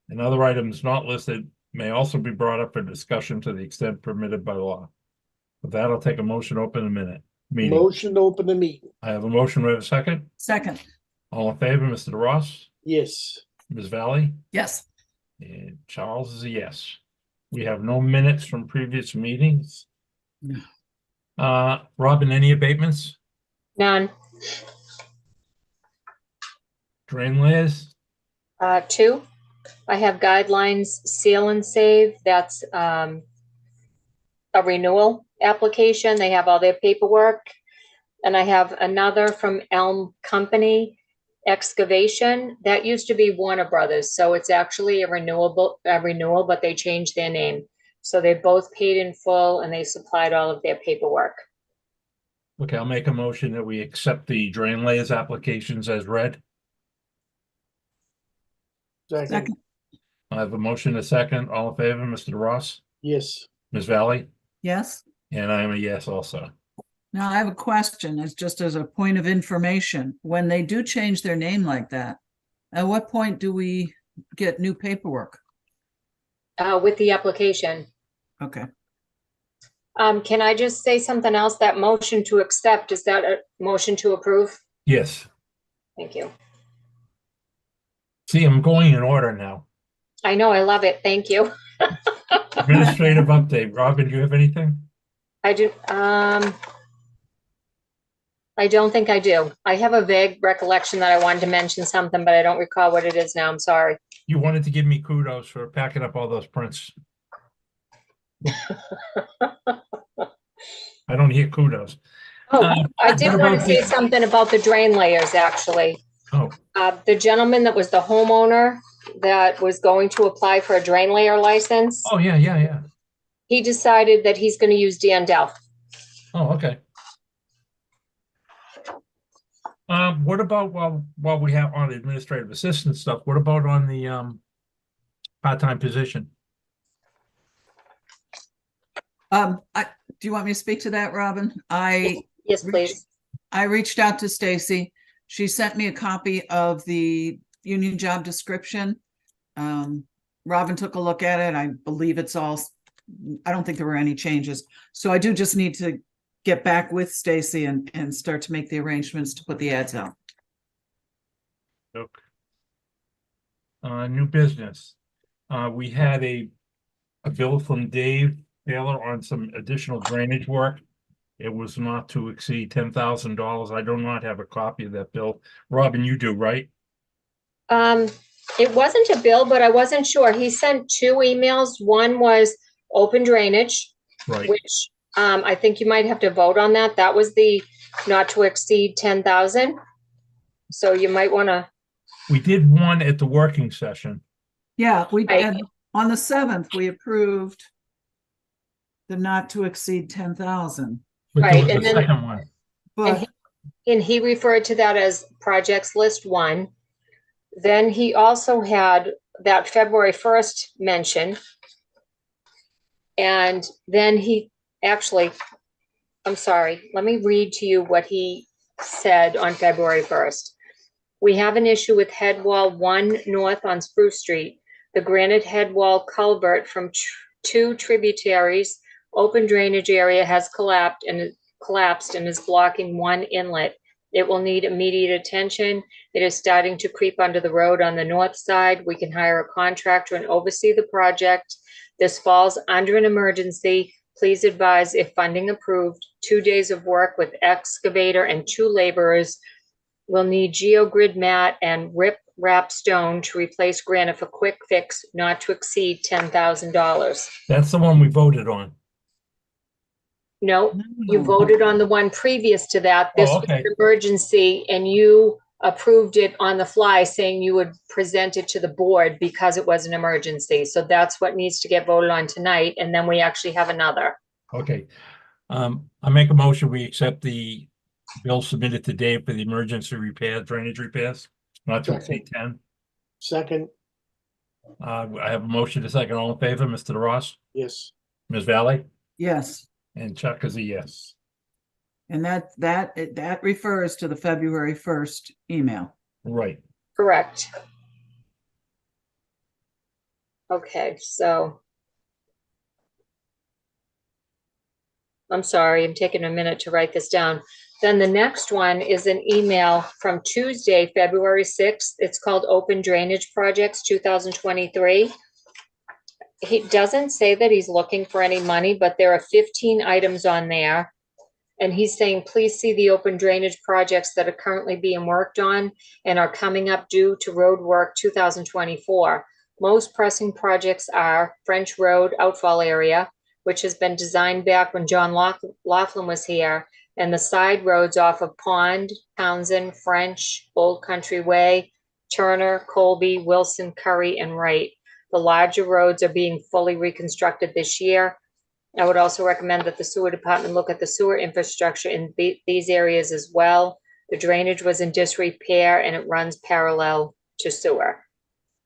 and other items not listed may also be brought up for discussion to the extent permitted by law. With that, I'll take a motion to open the meeting. Motion to open the meeting. I have a motion. We have a second. Second. All in favor, Mr. Ross, Yes. Ms. Valley, Yes. and Charles is a yes. We have no minutes from previous meetings. No. Robin, any abatements? None. Drain layers? 2, I have guidelines seal and save. That's a renewal application. They have all their paperwork. And I have another from Elm Company Excavation. That used to be Warner Brothers, so it's actually a renewal, but they changed their name. So they both paid in full and they supplied all of their paperwork. Okay, I'll make a motion that we accept the drain layers applications as read. Second. I have a motion, a second. All in favor, Mr. Ross, Yes. Ms. Valley, Yes. and I am a yes also. Now I have a question. It's just as a point of information. When they do change their name like that, at what point do we get new paperwork? With the application. Okay. Can I just say something else? That motion to accept, is that a motion to approve? Yes. Thank you. See, I'm going in order now. I know, I love it. Thank you. Administrative update. Robin, do you have anything? I do. I don't think I do. I have a vague recollection that I wanted to mention something, but I don't recall what it is now. I'm sorry. You wanted to give me kudos for packing up all those prints. I don't hear kudos. Oh, I did what want to about say the- something about the drain layers, actually. Oh, The gentleman that was the homeowner that was going to apply for a drain layer license, oh, yeah. he decided that he's going to use Dan Dell. Oh, okay. What about while we have on administrative assistant stuff, what about on the part-time position? Do you want me to speak to that, Robin? Yes, please. I reached out to Stacy. She sent me a copy of the union job description. Robin took a look at it. I believe it's all, I don't think there were any changes. So I do just need to get back with Stacy and start to make the arrangements to put the ads out. Okay. New business. We had a bill from Dave Taylor on some additional drainage work. It was not to exceed $10,000. I do not have a copy of that bill. Robin, you do, right? It wasn't a bill, but I wasn't sure. He sent 2 emails. One was open drainage, Right. which I think you might have to vote on that. That was the not to exceed 10,000. So you might want to. We did one at the working session. Yeah, we Right. did. On the 7th, we approved the not to exceed 10,000. But there Right, was and a then- second one. But And he referred to that as projects list 1. Then he also had that February 1st mention. And then he actually, I'm sorry, let me read to you what he said on February 1st. We have an issue with head wall 1 north on Spruce Street. The granite head wall culvert from 2 tributaries, open drainage area has collapsed and is blocking 1 inlet. It will need immediate attention. It is starting to creep under the road on the north side. We can hire a contractor and oversee the project. This falls under an emergency. Please advise if funding approved. 2 days of work with excavator and 2 laborers. We'll need geogrid mat and wrap stone to replace granite for quick fix, not to exceed $10,000. That's the one we voted on. No, you voted on the one previous to that. This was okay. an emergency, and you approved it on the fly, saying you would present it to the board because it was an emergency. So that's what needs to get voted on tonight, and then we actually have another. Okay. I make a motion, we accept the bill submitted to Dave for the emergency repairs, drainage repairs, not to exceed 10. Second. I have a motion to second. All in favor, Mr. Ross, Yes. Ms. Valley, yes, and Chuck is a yes. and that refers to the February 1st email. Right. Correct. Okay, so. I'm sorry, I'm taking a minute to write this down. Then the next one is an email from Tuesday, February 6th. It's called Open Drainage Projects 2023. He doesn't say that he's looking for any money, but there are 15 items on there. And he's saying, please see the open drainage projects that are currently being worked on and are coming up due to road work 2024. Most pressing projects are French Road outfall area, which has been designed back when John Laughlin was here, and the side roads off of Pond, Townsend, French, Old Country Way, Turner, Colby, Wilson, Curry, and Wright. The larger roads are being fully reconstructed this year. I would also recommend that the sewer department look at the sewer infrastructure in these areas as well. The drainage was in disrepair and it runs parallel to sewer.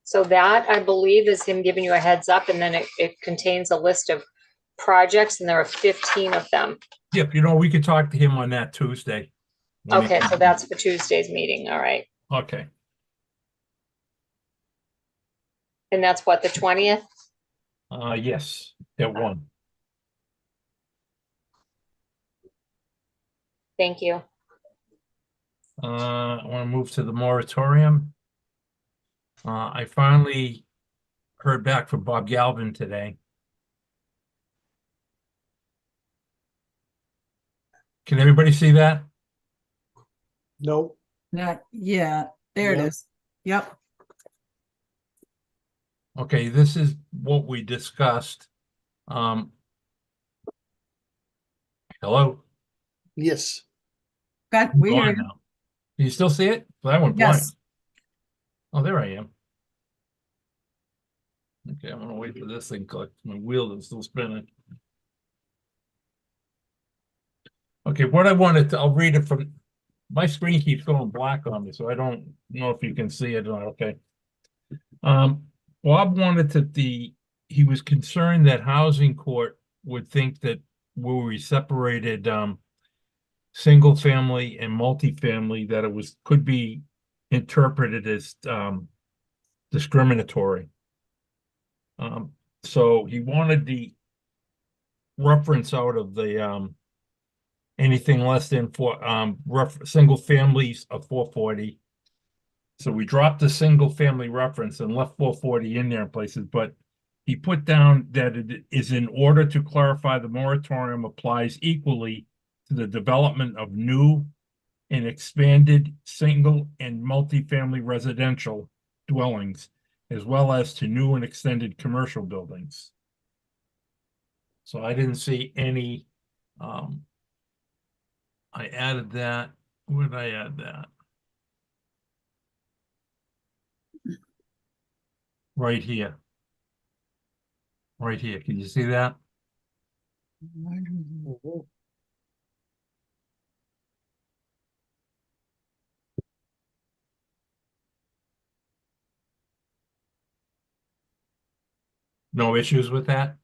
So that, I believe, is him giving you a heads up, and then it contains a list of projects, and there are 15 of them. Yep, we could talk to him on that Tuesday. Okay, so that's for Tuesday's meeting, all right. Okay. And that's what, the 20th? Yes, at 1. Thank you. I want to move to the moratorium. I finally heard back from Bob Galvin today. Can everybody see that? No, Not, yeah, there it Yep. is. Yep. Okay, this is what we discussed. Hello? yes, Got, we Go hear on you. now. Can you still see it? Well, I went blank. Yes. Oh, there I am. Okay, I'm gonna wait for this thing. My wheel is still spinning. Okay, what I wanted to, I'll read it from, my screen keeps going black on me, so I don't know if you can see it or not. Okay. Bob wanted he was concerned that housing court would think that where we separated single family and multifamily, that it could be interpreted as discriminatory. So he wanted the reference out of the anything less than single families of 440. So we dropped the single family reference and left 440 in there in places, but he put down that it is in order to clarify the moratorium applies equally to the development of new and expanded single and multifamily residential dwellings, as well as to new and extended commercial buildings. So I didn't see any, I added that. Where did I add that? Right here. Right here. Can you see that? Mhm. No issues with that?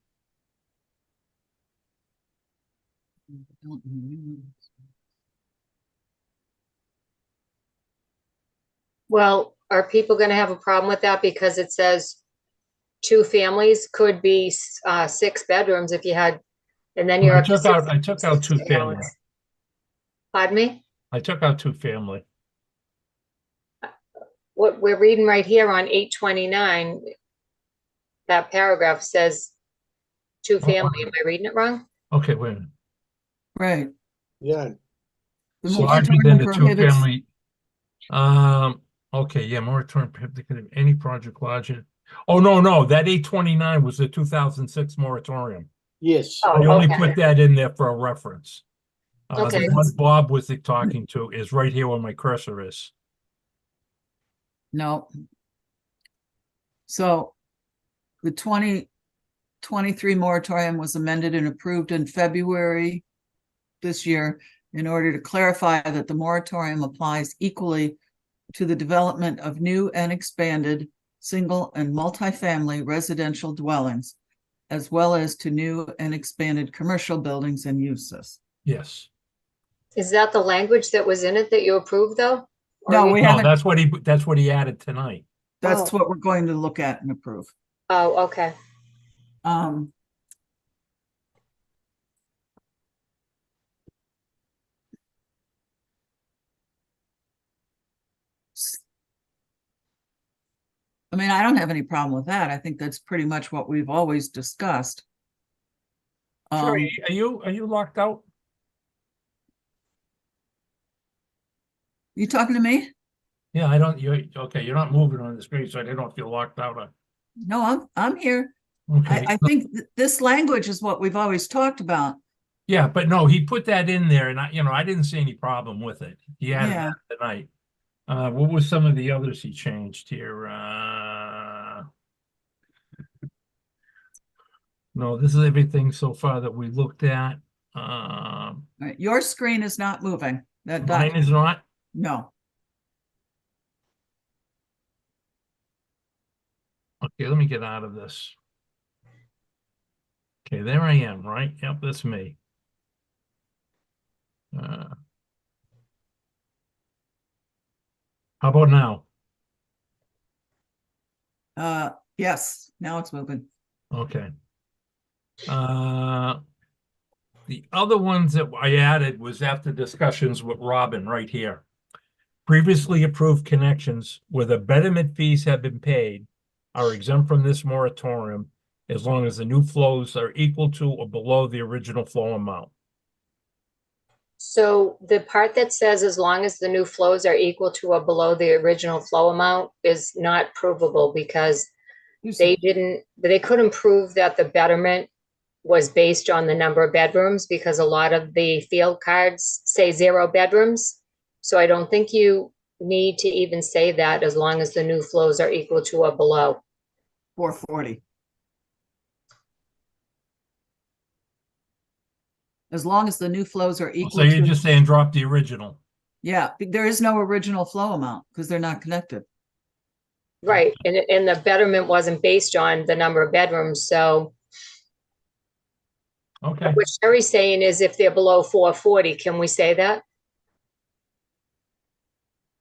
Well, are people gonna have a problem with that because it says 2 families could be 6 bedrooms if you had, and then you're I up to took out 2 family. Pardon me? I took out 2 family. What we're reading right here on 829, that paragraph says 2 family. Am I reading it wrong? Okay, wait a minute. Right. yeah, The So Larger moratorium than the 2 prohibits- family. Okay, yeah, moratorium prohibits any project larger. Oh, no, that 829 was the 2006 moratorium. yes, Oh, I only okay. put that in there for a reference. Okay. The one Bob was talking to is right here where my cursor is. No. So the 2023 moratorium was amended and approved in February this year in order to clarify that the moratorium applies equally to the development of new and expanded single and multifamily residential dwellings, as well as to new and expanded commercial buildings and uses. Yes. Is that the language that was in it that you approved, though? Or No, you- we No, haven't. that's what he added tonight. That's Oh. what we're going to look at and approve. Oh, okay. Um, I mean, I don't have any problem with that. I think that's pretty much what we've always discussed. Sherry, Um, are you locked out? you talking to me? Yeah, I don't, you're, okay, you're not moving on the screen, so I didn't know if you're locked out or, No, I'm here. okay. I think this language is what we've always talked about. Yeah, but no, he put that in there and I didn't see any problem with it. He added Yeah. that tonight. What was some of the others he changed here? No, this is everything so far that we looked at. Right. Your screen is not moving. That Mine is not. no. Okay, let me get out of this. Okay, there I am, right? Yep, that's me. How about now? Yes, now it's moving. Okay. The other ones that I added was after discussions with Robin right here. Previously approved connections where the betterment fees have been paid are exempt from this moratorium as long as the new flows are equal to or below the original flow amount. So the part that says as long as the new flows are equal to or below the original flow amount is not provable because they couldn't prove that the betterment was based on the number of bedrooms because a lot of the field cards say 0 bedrooms. So I don't think you need to even say that as long as the new flows are equal to or below. 440. As long as the new flows are So equal you're to, just saying drop the original. yeah, there is no original flow amount because they're not connected. Right, and the betterment wasn't based on the number of bedrooms, so Okay. what Sherry's saying is if they're below 440, can we say that?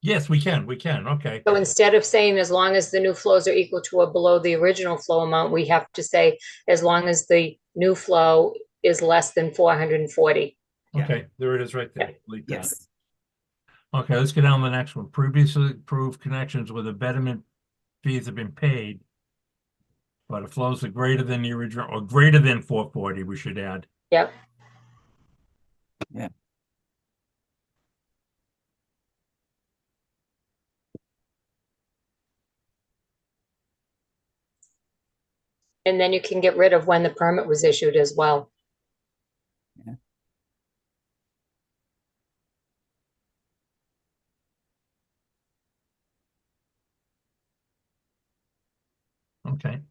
Yes, we can. Okay. So instead of saying as long as the new flows are equal to or below the original flow amount, we have to say as long as the new flow is less than 440. Yeah. Okay, there it is right there. Delete that. Yes. Okay, let's get on to the next one. Previously approved connections where the betterment fees have been paid, but it flows are greater than the original or greater than 440, we should add. Yep. Yeah. And then you can get rid of when the permit was issued as well. Yeah. Okay.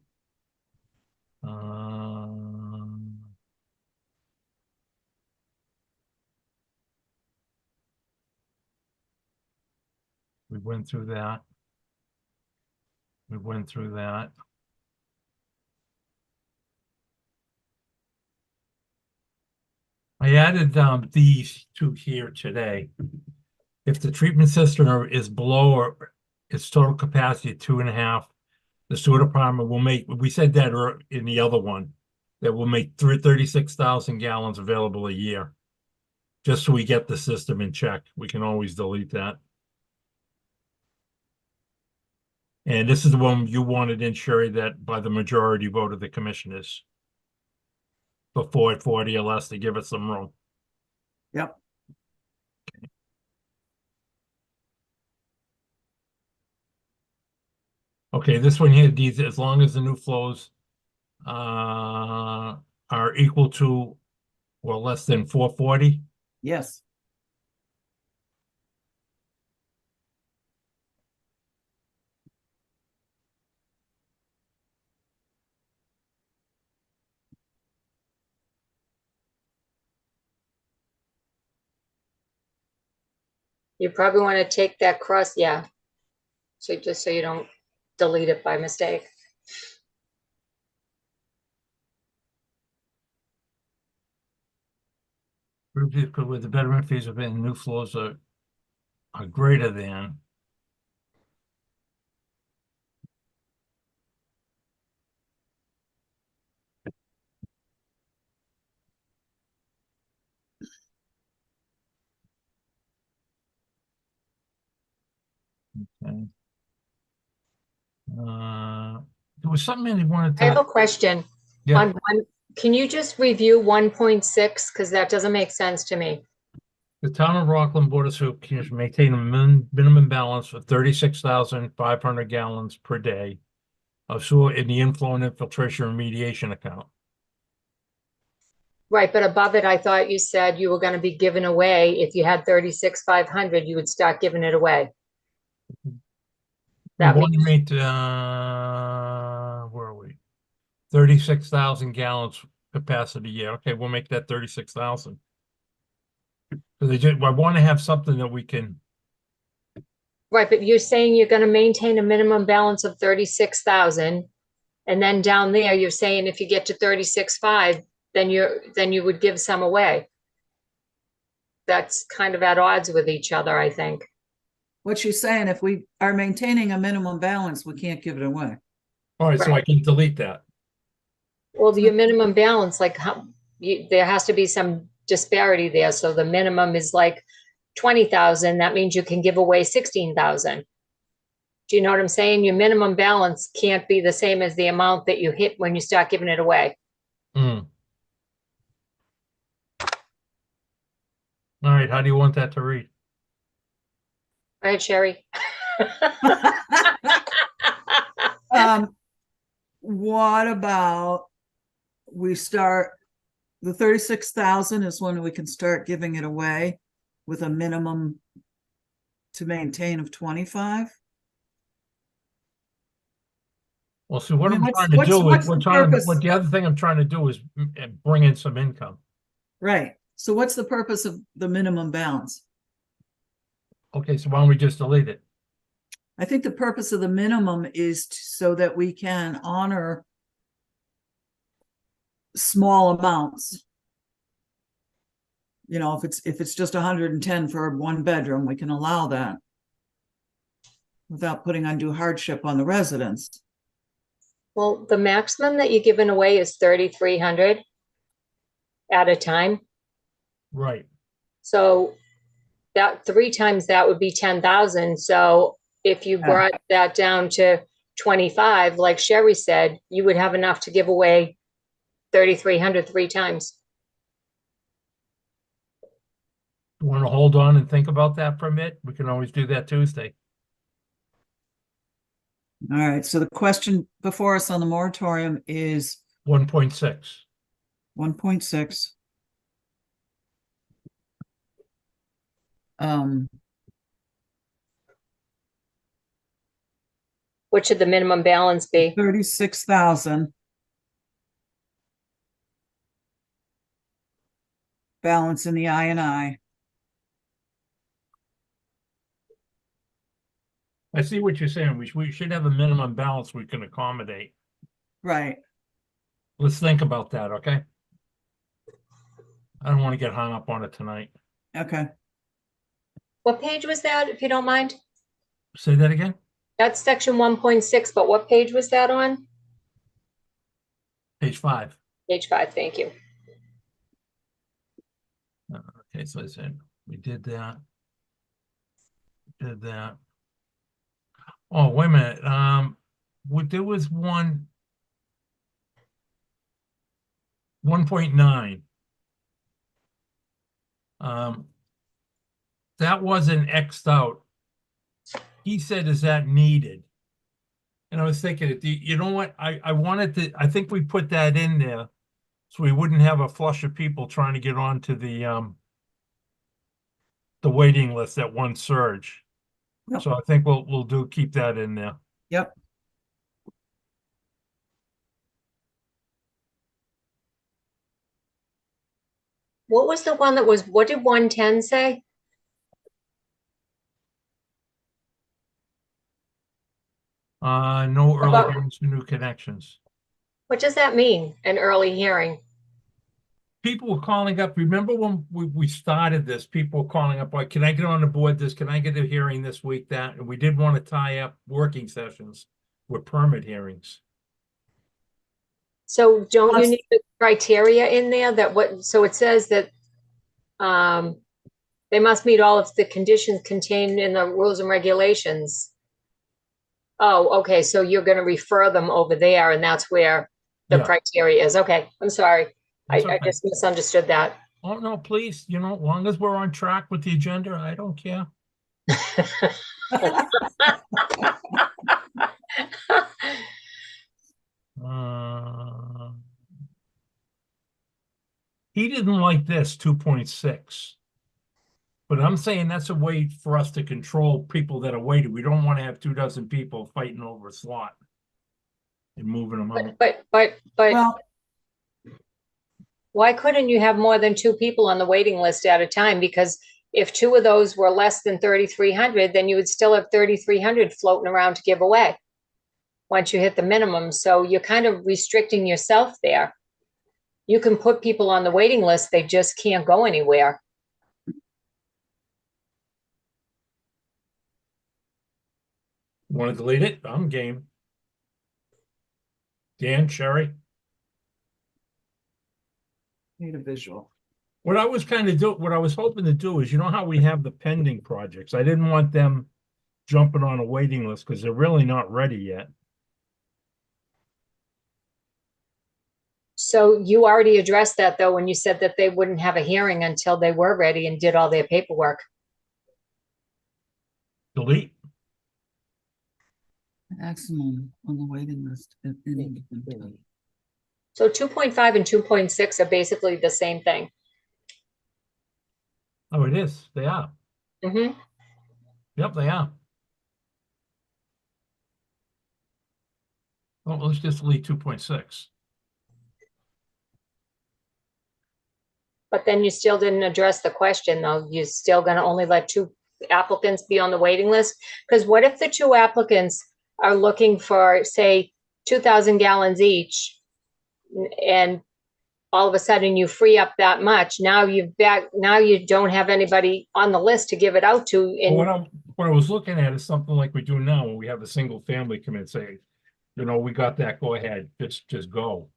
We went through that. We went through that. I added these two here today. If the treatment system is below or its total capacity of 2.5, the sewer department will make, we said that in the other one, that will make 36,000 gallons available a year. Just so we get the system in check. We can always delete that. And this is the one you wanted in, Sherry, that by the majority vote of the commissioners. Before 40 or less to give us some room. Yep. Okay, this one here, these, as long as the new flows are equal to or less than 440. Yes. You probably want to take that cross, yeah. So just so you don't delete it by mistake. Where the betterment fees have been, new flows are greater than. Okay. There was something they wanted I have a to, question. yeah, On one, can you just review 1.6? Because that doesn't make sense to me. the town of Rockland Board of Supervisors maintain a minimum balance of 36,500 gallons per day of sewer in the inflow and infiltration remediation account. Right, but above it, I thought you said you were gonna be giving away, if you had 36,500, you would start giving it away. We That want to means, make, where are we? 36,000 gallons capacity, yeah, okay, we'll make that 36,000. So I want to have something that we can, right, but you're saying you're gonna maintain a minimum balance of 36,000. And then down there, you're saying if you get to 36.5, then you would give some away. That's kind of at odds with each other, I think. What she's saying, if we are maintaining a minimum balance, we can't give it away. all right, so I Right. can delete that. Well, your minimum balance, like there has to be some disparity there. So the minimum is like 20,000. That means you can give away 16,000. Do you know what I'm saying? Your minimum balance can't be the same as the amount that you hit when you start giving it away. Hmm. All right, how do you want that to read? Go ahead, Sherry. What about we start, the 36,000 is when we can start giving it away with a minimum to maintain of 25? Well, see, what I mean, I'm trying to what's do is, the purpose? what the other thing I'm trying to do is bring in some income. Right. So what's the purpose of the minimum balance? Okay, so why don't we just delete it? I think the purpose of the minimum is so that we can honor small amounts. You know, if it's just 110 for one bedroom, we can allow that without putting undue hardship on the residents. Well, the maximum that you're giving away is 3,300 at a time. Right. So that 3 times that would be 10,000. So if you Yeah. brought that down to 25, like Sherry said, you would have enough to give away 3,300 3 times. You want to hold on and think about that for a bit? We can always do that Tuesday. All right. So the question before us on the moratorium is 1.6. 1.6. What should the minimum balance be? 36,000. Balance in the I&I. I see what you're saying. We should have a minimum balance we can accommodate. Right. Let's think about that, okay? I don't want to get hung up on it tonight. Okay. What page was that, if you don't mind? Say that again? That's section 1.6, but what page was that on? Page 5. Page 5, thank you. Okay, so I said, we did that. Did that. Oh, wait a minute. There was 1.9. That wasn't X'd out. He said, is that needed? And I was thinking, you know what? I wanted to, I think we put that in there so we wouldn't have a flush of people trying to get onto the waiting list at one surge. Yep. So I think we'll keep that in there. Yep. What was the one that was, what did 110 say? No early About- hearings for new connections. What does that mean, an early hearing? People were calling up. Remember when we started this, people were calling up, like, can I get on the board this? Can I get a hearing this week, that? And we did want to tie up working sessions with permit hearings. So don't you Us- need the criteria in there that so it says that they must meet all of the conditions contained in the rules and regulations. Oh, okay, so you're gonna refer them over there and that's where the Yeah. criteria is. Okay, I'm sorry. That's I okay. just misunderstood that. Oh, no, please, as long as we're on track with the agenda, I don't care. Uh, He didn't like this 2.6. But I'm saying that's a way for us to control people that are waiting. We don't want to have 24 people fighting over a slot and moving them out. But Well, why couldn't you have more than two people on the waiting list at a time? Because if two of those were less than 3,300, then you would still have 3,300 floating around to give away once you hit the minimum. So you're kind of restricting yourself there. You can put people on the waiting list, they just can't go anywhere. Want to delete it? I'm game. Dan, Sherry? need a visual. What I was hoping to do is, how we have the pending projects. I didn't want them jumping on a waiting list because they're really not ready yet. So you already addressed that though, when you said that they wouldn't have a hearing until they were ready and did all their paperwork. Delete. Maximum on the waiting list. at any given time. So 2.5 and 2.6 are basically the same thing. Oh, it is. They are. Mhm. Yep, they are. Well, let's just delete 2.6. But then you still didn't address the question though. You're still gonna only let two applicants be on the waiting list? Because what if the two applicants are looking for, say, 2,000 gallons each? And all of a sudden you free up that much. Now you don't have anybody on the list to give it out to. Well, what I was looking at is something like we do now when we have a single family come in and say, we got that, go ahead, just go.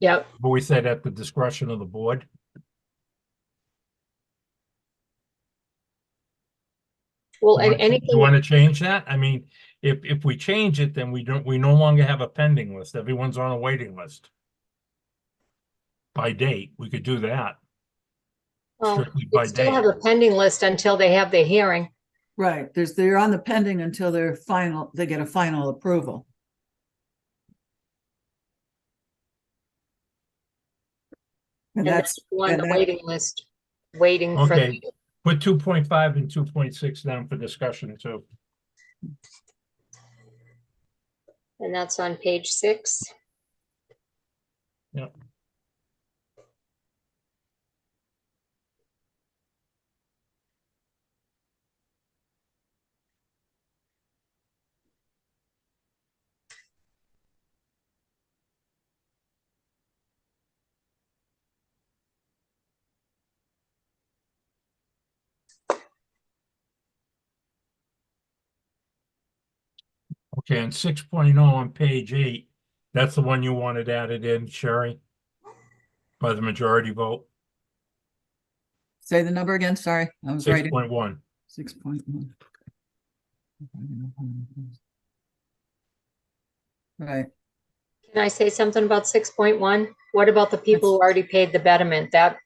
Yep. But we said at the discretion of the board. Well, Do you anything, want to change that? I mean, if we change it, then we no longer have a pending list. Everyone's on a waiting list. By date, we could do that. well, Strictly they by still date. have a pending list until they have their hearing. Right, they're on the pending until they get a final approval. And And that's, on and the that, waiting list, waiting for. Okay, put 2.5 and 2.6 down for discussion too. And that's on page 6. Yep. Okay, and 6.0 on page 8, that's the one you wanted added in, Sherry? By the majority vote, say the number again, sorry, I was writing. 6.1. 6.1. Right, Can I say something about 6.1? What about the people who already paid the betterment? That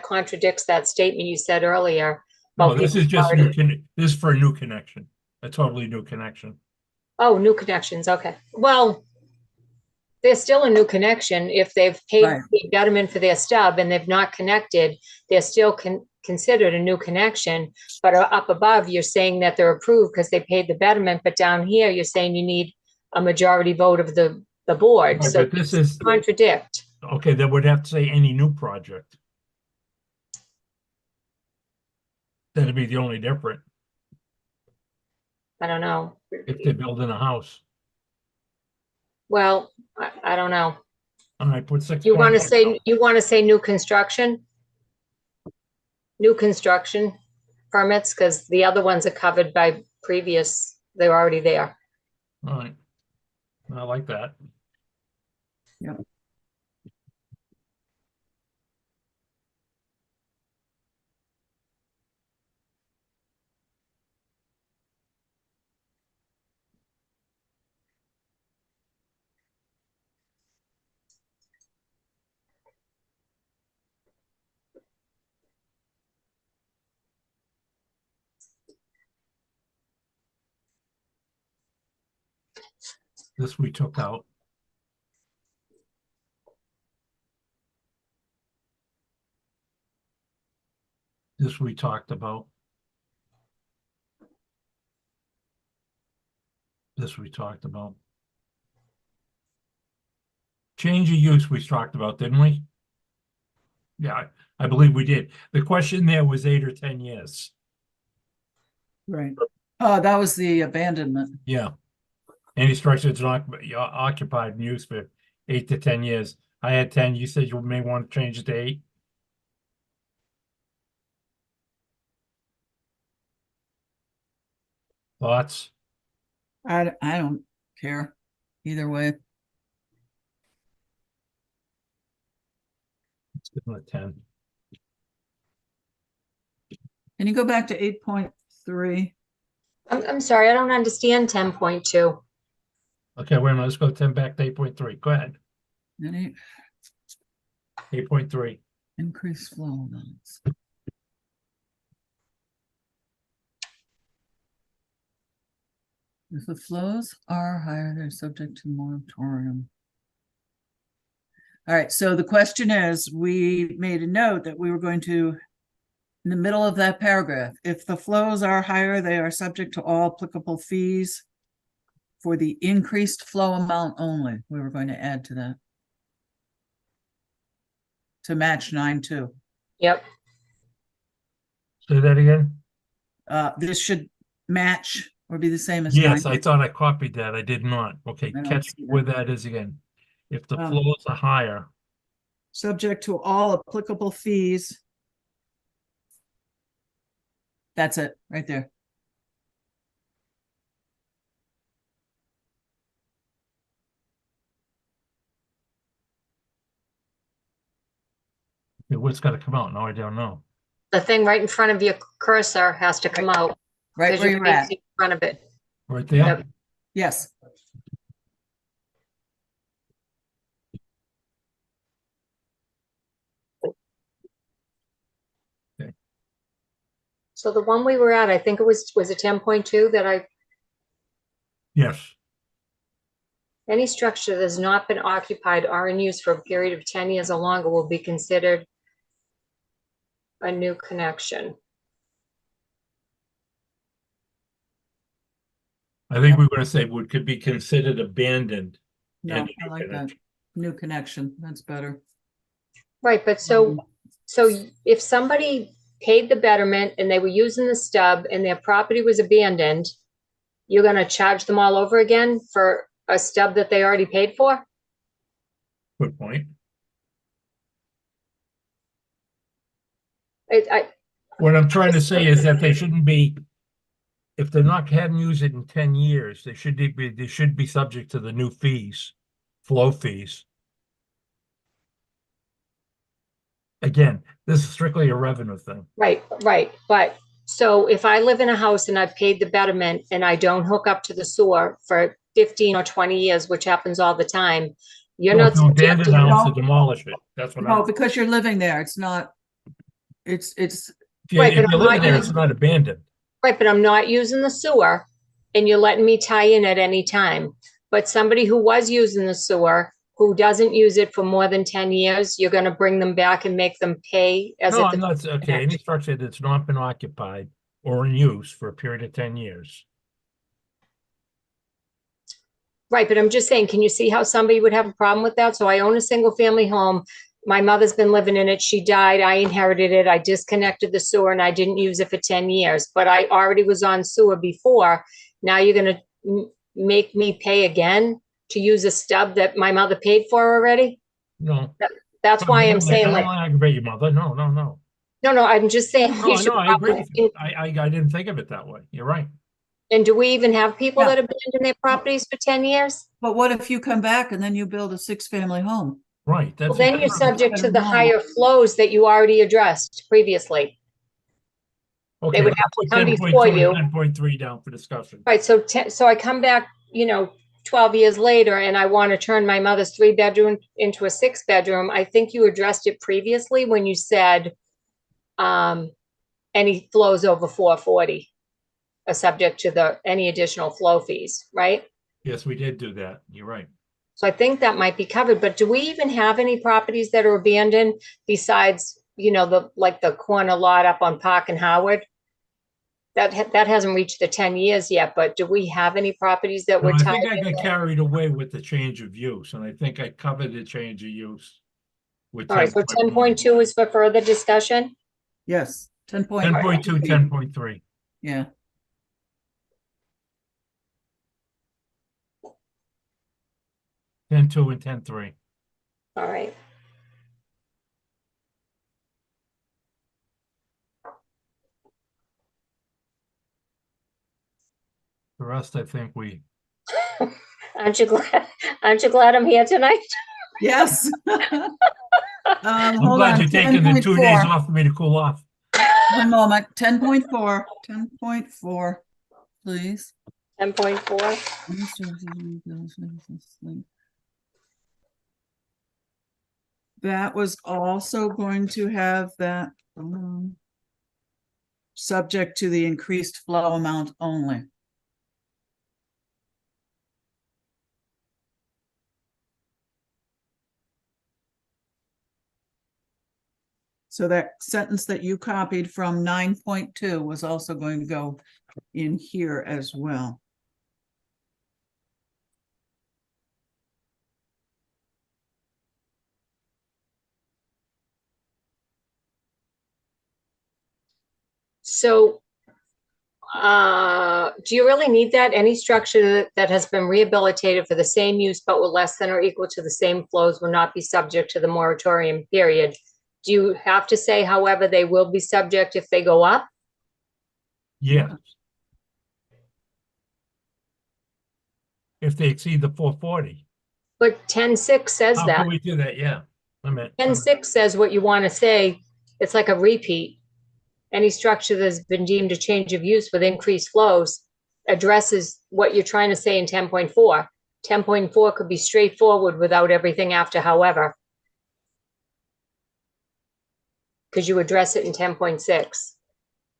contradicts that statement you said earlier. No, about this is people just already- this is for a new connection, a totally new connection. Oh, new connections, okay. Well, there's still a new connection. If they've paid Right. the betterment for their stub and they've not connected, they're still considered a new connection. But up above, you're saying that they're approved because they paid the betterment, but down here, you're saying you need a majority vote of the board. Right, So but this is, contradict. okay, that would have to say any new project. That'd be the only difference I don't know. if they're building a house. Well, I don't know. All right, put 6. You want to say new construction? New construction permits, because the other ones are covered by previous, they're already there. All right. I like that. yeah. This we took out. This we talked about. This we talked about. Change of use we talked about, didn't we? Yeah, I believe we did. The question there was 8 or 10 years. Right. Oh, that was the abandonment. Yeah. Any structure that's not occupied and used for 8 to 10 years. I had 10. You said you may want to change it to 8. Thoughts? I don't care either way. Let's give them a 10. Can you go back to 8.3? I'm sorry, I don't understand 10.2. Okay, wait a minute. Let's go 10 back to 8.3. Go ahead. Any 8.3. increased flow amounts. If the flows are higher, they're subject to moratorium. All right, so the question is, we made a note that we were going to, in the middle of that paragraph, if the flows are higher, they are subject to all applicable fees for the increased flow amount only. We were going to add to that. To match 9.2. Yep. Say that again? This should match or be the same as Yes, 9. I thought I copied that. I did not. Okay, I don't catch see where that is again. If the Um, flows are higher, Subject to all applicable fees. That's it, right there. what's got to come out? No, I don't know. The thing right in front of your cursor has to come out. Right because where your you're at. face in front of it. Right there? Yep. Yes. So the one we were at, I think it was it 10.2 that Yes. any structure that has not been occupied or in use for a period of 10 years or longer will be considered a new connection. I think we were going to say would could be considered abandoned. No, and I like that. New connection. That's better. Right, but so if somebody paid the betterment and they were using the stub and their property was abandoned, you're gonna charge them all over again for a stub that they already paid for? Good point. What I'm trying to say is that they shouldn't be, if they're not hadn't used it in 10 years, they should be subject to the new fees, flow fees. Again, this is strictly a revenue thing. Right, but so if I live in a house and I've paid the betterment and I don't hook up to the sewer for 15 or 20 years, which happens all the time, you're No, not to abandon subject to house to No. demolish it. That's what No, I'm. because you're living there. It's not, it's If Right, you're but I'm living not there, it's using- not abandoned. Right, but I'm not using the sewer and you're letting me tie in at any time. But somebody who was using the sewer, who doesn't use it for more than 10 years, you're gonna bring them back and make them pay as No, if I'm it's. not, okay, any structure that's not been occupied or in use for a period of 10 years. Right, but I'm just saying, can you see how somebody would have a problem with that? So I own a single family home. My mother's been living in it. She died. I inherited it. I disconnected the sewer and I didn't use it for 10 years, but I already was on sewer before. Now you're gonna make me pay again to use a stub that my mother paid for already? No. That's why I'm saying I like, don't want to aggravate your mother. No, no, no. no, I'm just saying. we No, should no, I agree probably with you. I didn't think of it that way. You're right. And do we even have people Yeah. that abandon their properties for 10 years? but what if you come back and then you build a 6-family home? Right. Well, That's then you're exactly- subject to the Wrong. higher flows that you already addressed previously. Okay, would let's have to put come 10.2 before and you. 10.3 down for discussion. Right, so so I come back, 12 years later and I want to turn my mother's 3-bedroom into a 6-bedroom. I think you addressed it previously when you said any flows over 440 are subject to any additional flow fees, right? Yes, we did do that. You're right. So I think that might be covered, but do we even have any properties that are abandoned besides, like the corner lot up on Park and Howard? That hasn't reached the 10 years yet, but do we have any properties that No, were I tied think I in got there? carried away with the change of use, and I think I covered the change of use with All right, so 10.1. 10.2 is for further discussion? Yes, 10 10.2, 10.3. Yeah, 10.2 and 10.3. All right. The rest, I think we, Aren't you glad, aren't you glad I'm here tonight? yes. I'm Hold glad on, you're taking the 2 days 10.4. off for me to cool off. One moment, 10.4, 10.4, please. 10.4. That was also going to have that, subject to the increased flow amount only. So that sentence that you copied from 9.2 was also going to go in here as well. So, do you really need that? Any structure that has been rehabilitated for the same use but with less than or equal to the same flows will not be subject to the moratorium period. Do you have to say, however, they will be subject if they go up? Yes. If they exceed the 440. But 10.6 says How that. can we do that? Yeah. I mean, 10.6 says what you want to say. It's like a repeat. Any structure that's been deemed a change of use with increased flows addresses what you're trying to say in 10.4. 10.4 could be straightforward without everything after however. Because you address it in 10.6.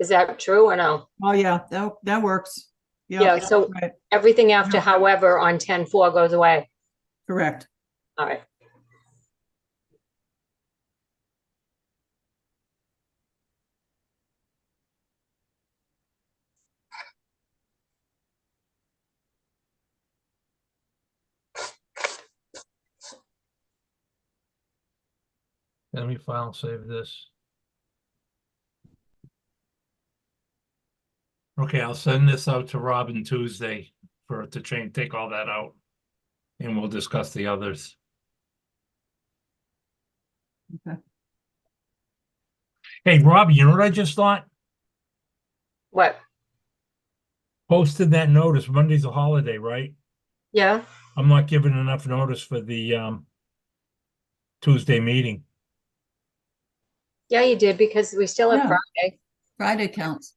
Is that true or no? Oh, yeah, that works. Yeah, so right, everything after Yeah. however on 10.4 goes away. correct. All right. let me file save this. Okay, I'll send this out to Robin Tuesday for it to change, take all that out. And we'll discuss the others. Okay. Hey, Robbie, you know what I just thought? What? Posted that notice. Monday's a holiday, right? Yeah. I'm not giving enough notice for the Tuesday meeting. Yeah, you did because we still have Yeah. Friday, Friday counts.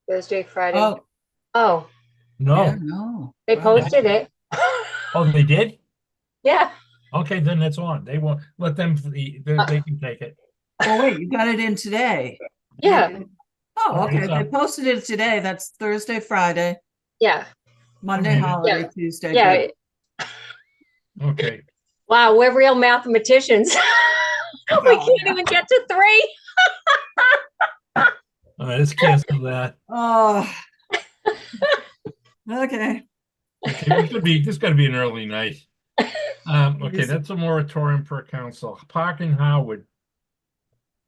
Thursday, Friday. Oh, Oh, yeah, No. no. they Friday. posted it. Oh, they did? Yeah. Okay, then it's on. They won't let them, they can take it. Oh, wait, you got it in today. Yeah. Oh, All right, okay, it's they up. posted it today. That's Thursday, Friday, Yeah. Monday, Okay. holiday, Yeah. Tuesday. Yeah. good. Okay. Wow, we're real mathematicians. We Oh, can't yeah. even get to 3. All right, let's cancel that. Oh. Okay. Okay, this gotta be an early night. Okay, Yes. that's a moratorium per council. Park and Howard.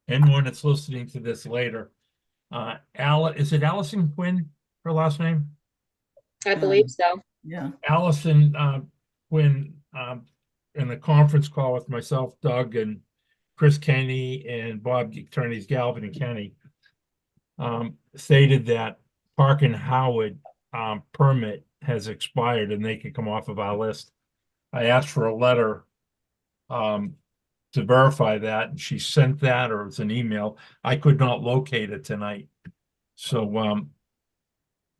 Anyone that's listening to this later. Is it Allison Quinn, her last name? I believe so. Yeah. Allison Quinn in the conference call with myself, Doug, and Chris Kenny and Bob attorneys Galvin and Kenny stated that Park and Howard permit has expired and they can come off of our list. I asked for a letter to verify that, and she sent that, or it's an email. I could not locate it tonight. So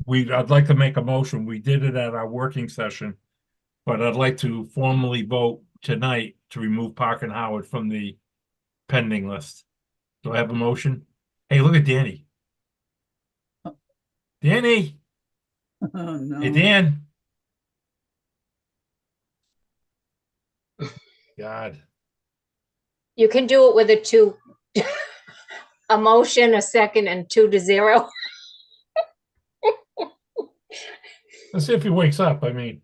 I'd like to make a motion. We did it at our working session, but I'd like to formally vote tonight to remove Park and Howard from the pending list. Do I have a motion? Hey, look at Danny. Danny, Oh, hey, no. Dan. God. You can do it with a two, a motion, a second, and 2-0. Let's see if he wakes up. I mean,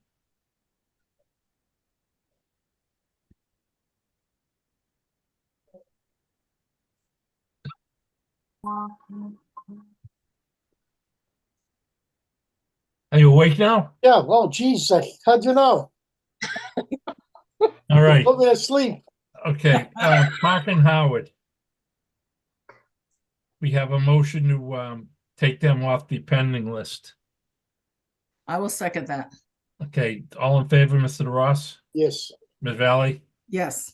are you awake now? Yeah, well, geez, how'd you know? All right. Put me to sleep. Okay. Mark and Howard. We have a motion to take them off the pending list. I will second that. Okay. All in favor, Mr. Ross, Yes, Ms. Valley? Yes.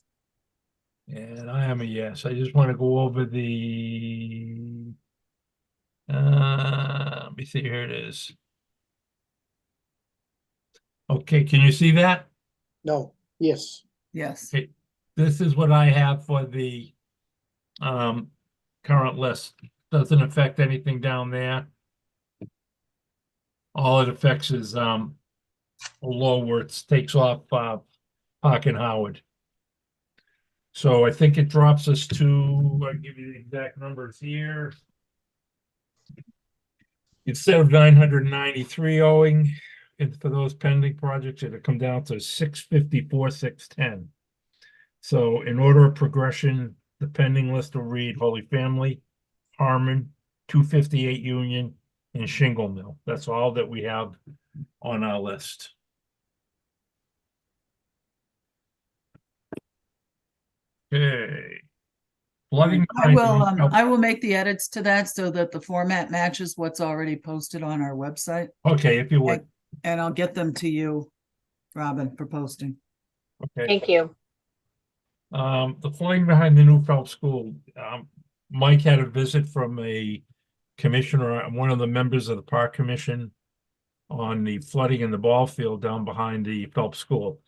And I am a yes. I just want to go over the let me see, here it is. Okay, can you see that? no, yes, Yes. Okay, this is what I have for the current list. Doesn't affect anything down there. All it affects is below where it takes off Park and Howard. So I think it drops us to, I'll give you the exact numbers here. Instead of 993 owing for those pending projects, it'll come down to 654, 610. So in order of progression, the pending list will read Holy Family, Harmon, 258 Union, and Shingle Mill. That's all that we have on our list. Okay. Flooding. I will make the edits to that so that the format matches what's already posted on our website. Okay, if you would. And I'll get them to you, Robin, for posting. Okay. Thank you. The flooding behind the new Phelps School. Mike had a visit from a commissioner, one of the members of the park commission on the flooding in the ball field down behind the Phelps School.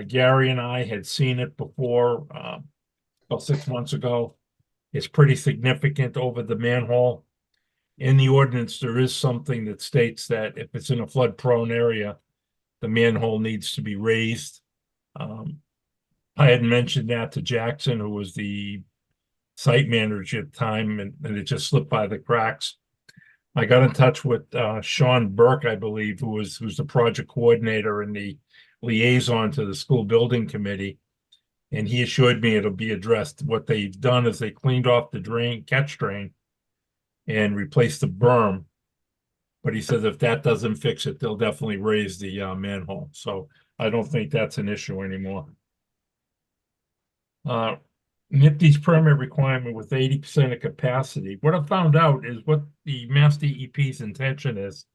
Gary and I had seen it before, about 6 months ago. It's pretty significant over the manhole. In the ordinance, there is something that states that if it's in a flood prone area, the manhole needs to be raised. I had mentioned that to Jackson, who was the site manager at the time, and it just slipped by the cracks. I got in touch with Sean Burke, I believe, who's the project coordinator and the liaison to the school building committee. And he assured me it'll be addressed. What they've done is they cleaned off the catch drain, and replaced the berm. But he says if that doesn't fix it, they'll definitely raise the manhole. So I don't think that's an issue anymore. NIPD's permit requirement with 80% of capacity. What I found out is what the Mass DEP's intention is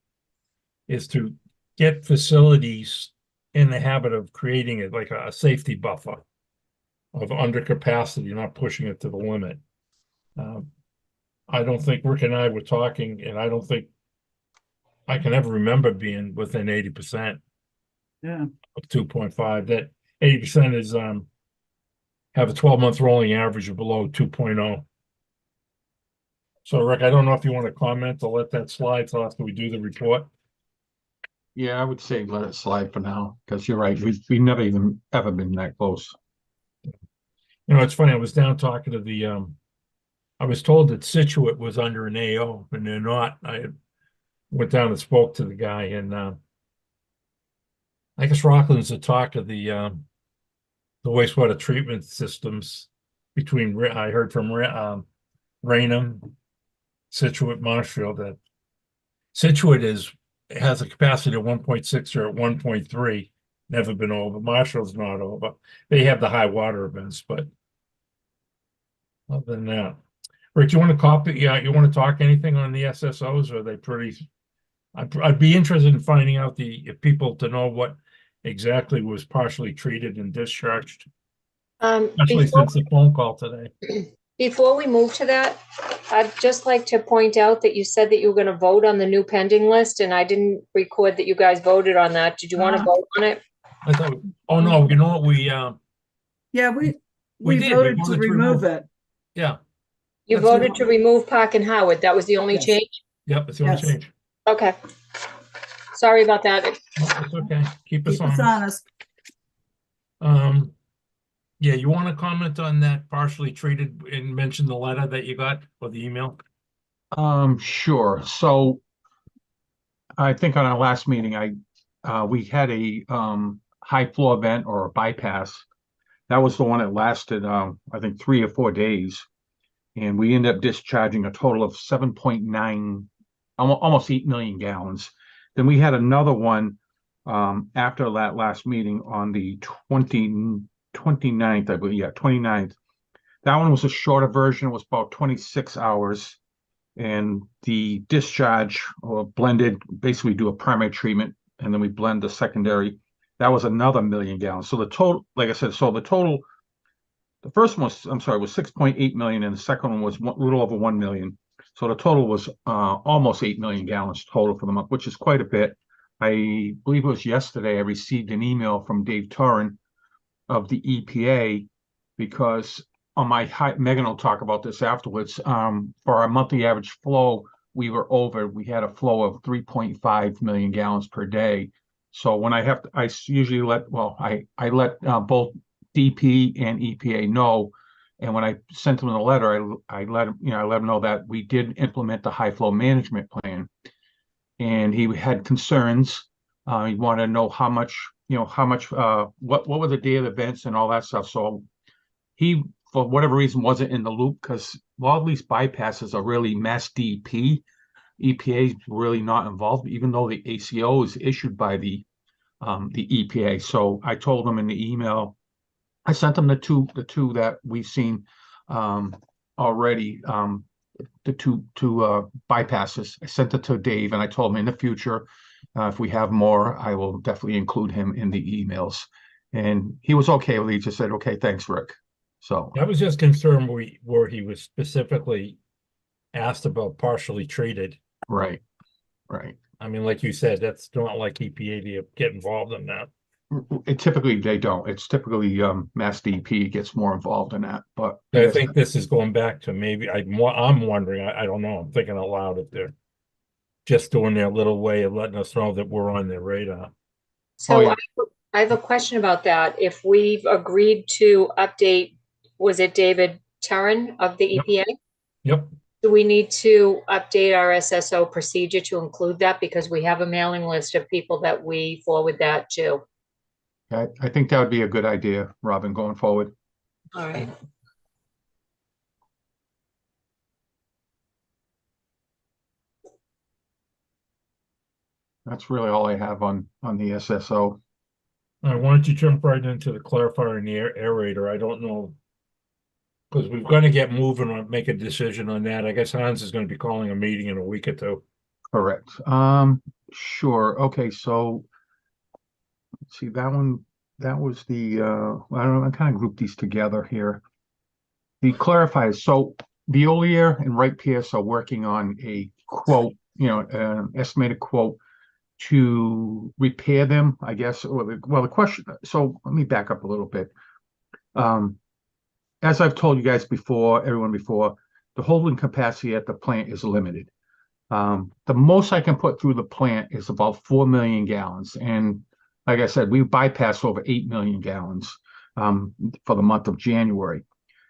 to get facilities in the habit of creating it like a safety buffer of under capacity, not pushing it to the limit. I don't think Rick and I were talking, and I don't think I can ever remember being within 80%. Yeah. Of 2.5. That 80% is have a 12-month rolling average of below 2.0. So Rick, I don't know if you want to comment or let that slide till after we do the report. Yeah, I would say let it slide for now, because you're right. We've never even ever been that close. You know, it's funny. I was down talking to the I was told that Situate was under an AO, and they're not. I went down and spoke to the guy, and I guess Rockland's the talk of the wastewater treatment systems between. I heard from Raynham, Situate, Marshfield that Situate has a capacity of 1.6 or 1.3, never been over. Marshall's not over. They have the high water events, but other than that. Rick, you want to copy? Yeah, you want to talk anything on the SSOs? Or are they pretty? I'd be interested in finding out if people to know what exactly was partially treated and discharged, especially since the phone call today. Before we move to that, I'd just like to point out that you said that you were going to vote on the new pending list, and I didn't record that you guys voted on that. Did you want to vote on it? I thought, oh no, you know what? Yeah, we did. voted to remove it. Yeah. You That's voted it. to remove Park and Howard. That was the only Yes. change? Yep, it's the only Yes. change. Okay. Sorry about that. No, it's okay. Keep us Keep us honest. honest. Yeah, you want to comment on that partially treated and mention the letter that you got or the email? Sure. So I think on our last meeting, we had a high floor vent or a bypass. That was the one that lasted, I think 3 or 4 days. And we ended up discharging a total of 7.9, almost 8 million gallons. Then we had another one after that last meeting on the 29th, I believe. Yeah, 29th. That one was a shorter version. It was about 26 hours. And the discharge or blended, basically do a primary treatment and then we blend the secondary. That was another million gallons. So the total, like I said, the first one was, I'm sorry, was 6.8 million, and the second one was a little over 1 million. So the total was almost 8 million gallons total for the month, which is quite a bit. I believe it was yesterday I received an email from Dave Torren of the EPA because on my high, Megan will talk about this afterwards. For our monthly average flow, we had a flow of 3.5 million gallons per day. So when I usually I let both DP and EPA know. And when I sent them the letter, I let them know that we did implement the high flow management plan. And he had concerns. He wanted to know how much, what were the day of events and all that stuff. So he, for whatever reason, wasn't in the loop because a lot of these bypasses are really Mass DEP. EPA is really not involved, even though the ACO is issued by the EPA. So I told him in the email, I sent them the two that we've seen already, the two bypasses. I sent it to Dave, and I told him in the future, if we have more, I will definitely include him in the emails. And he was okay with it. He just said, "Okay, thanks, Rick." So I was just concerned where he was specifically asked about partially treated. right, right. I mean, like you said, that's not like EPA to get involved in that. Typically they don't. It's typically Mass DEP gets more involved in that. But I think this is going back to maybe I'm wondering, I don't know, I'm thinking out loud if they're just doing their little way of letting us know that we're on their radar. So yeah. I have a question about that. If we've agreed to update, was it David Terran of the Yep. EPA? Yep. Do we need to update our SSO procedure to include that? Because we have a mailing list of people that we forward that to. I think that would be a good idea, Robin, going forward. All right. That's really all I have on the SSO. I wanted to jump right into the clarifier and the aerator. I don't know, because we're going to get moving on, make a decision on that. I guess Hans is going to be calling a meeting in a week or two. Correct. Sure. Okay, so let's see, that was the I don't know, I kind of grouped these together here. The clarifiers. So Veolia and Wright Pierce are working on a quote, an estimated quote to repair them, I guess. Well, the question, so let me back up a little bit. As I've told you guys before, everyone before, the holding capacity at the plant is limited. The most I can put through the plant is about 4 million gallons. And like I said, we bypassed over 8 million gallons for the month of January.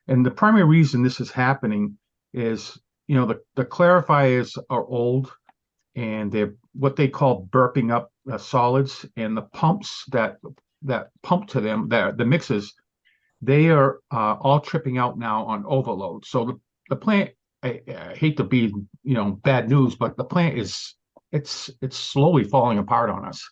And the primary reason this is happening is, the clarifiers are old and they're what they call burping up solids, and the pumps that pump to them, the mixes, they are all tripping out now on overload. So the plant, I hate to be, bad news, but the plant it's slowly falling apart on us,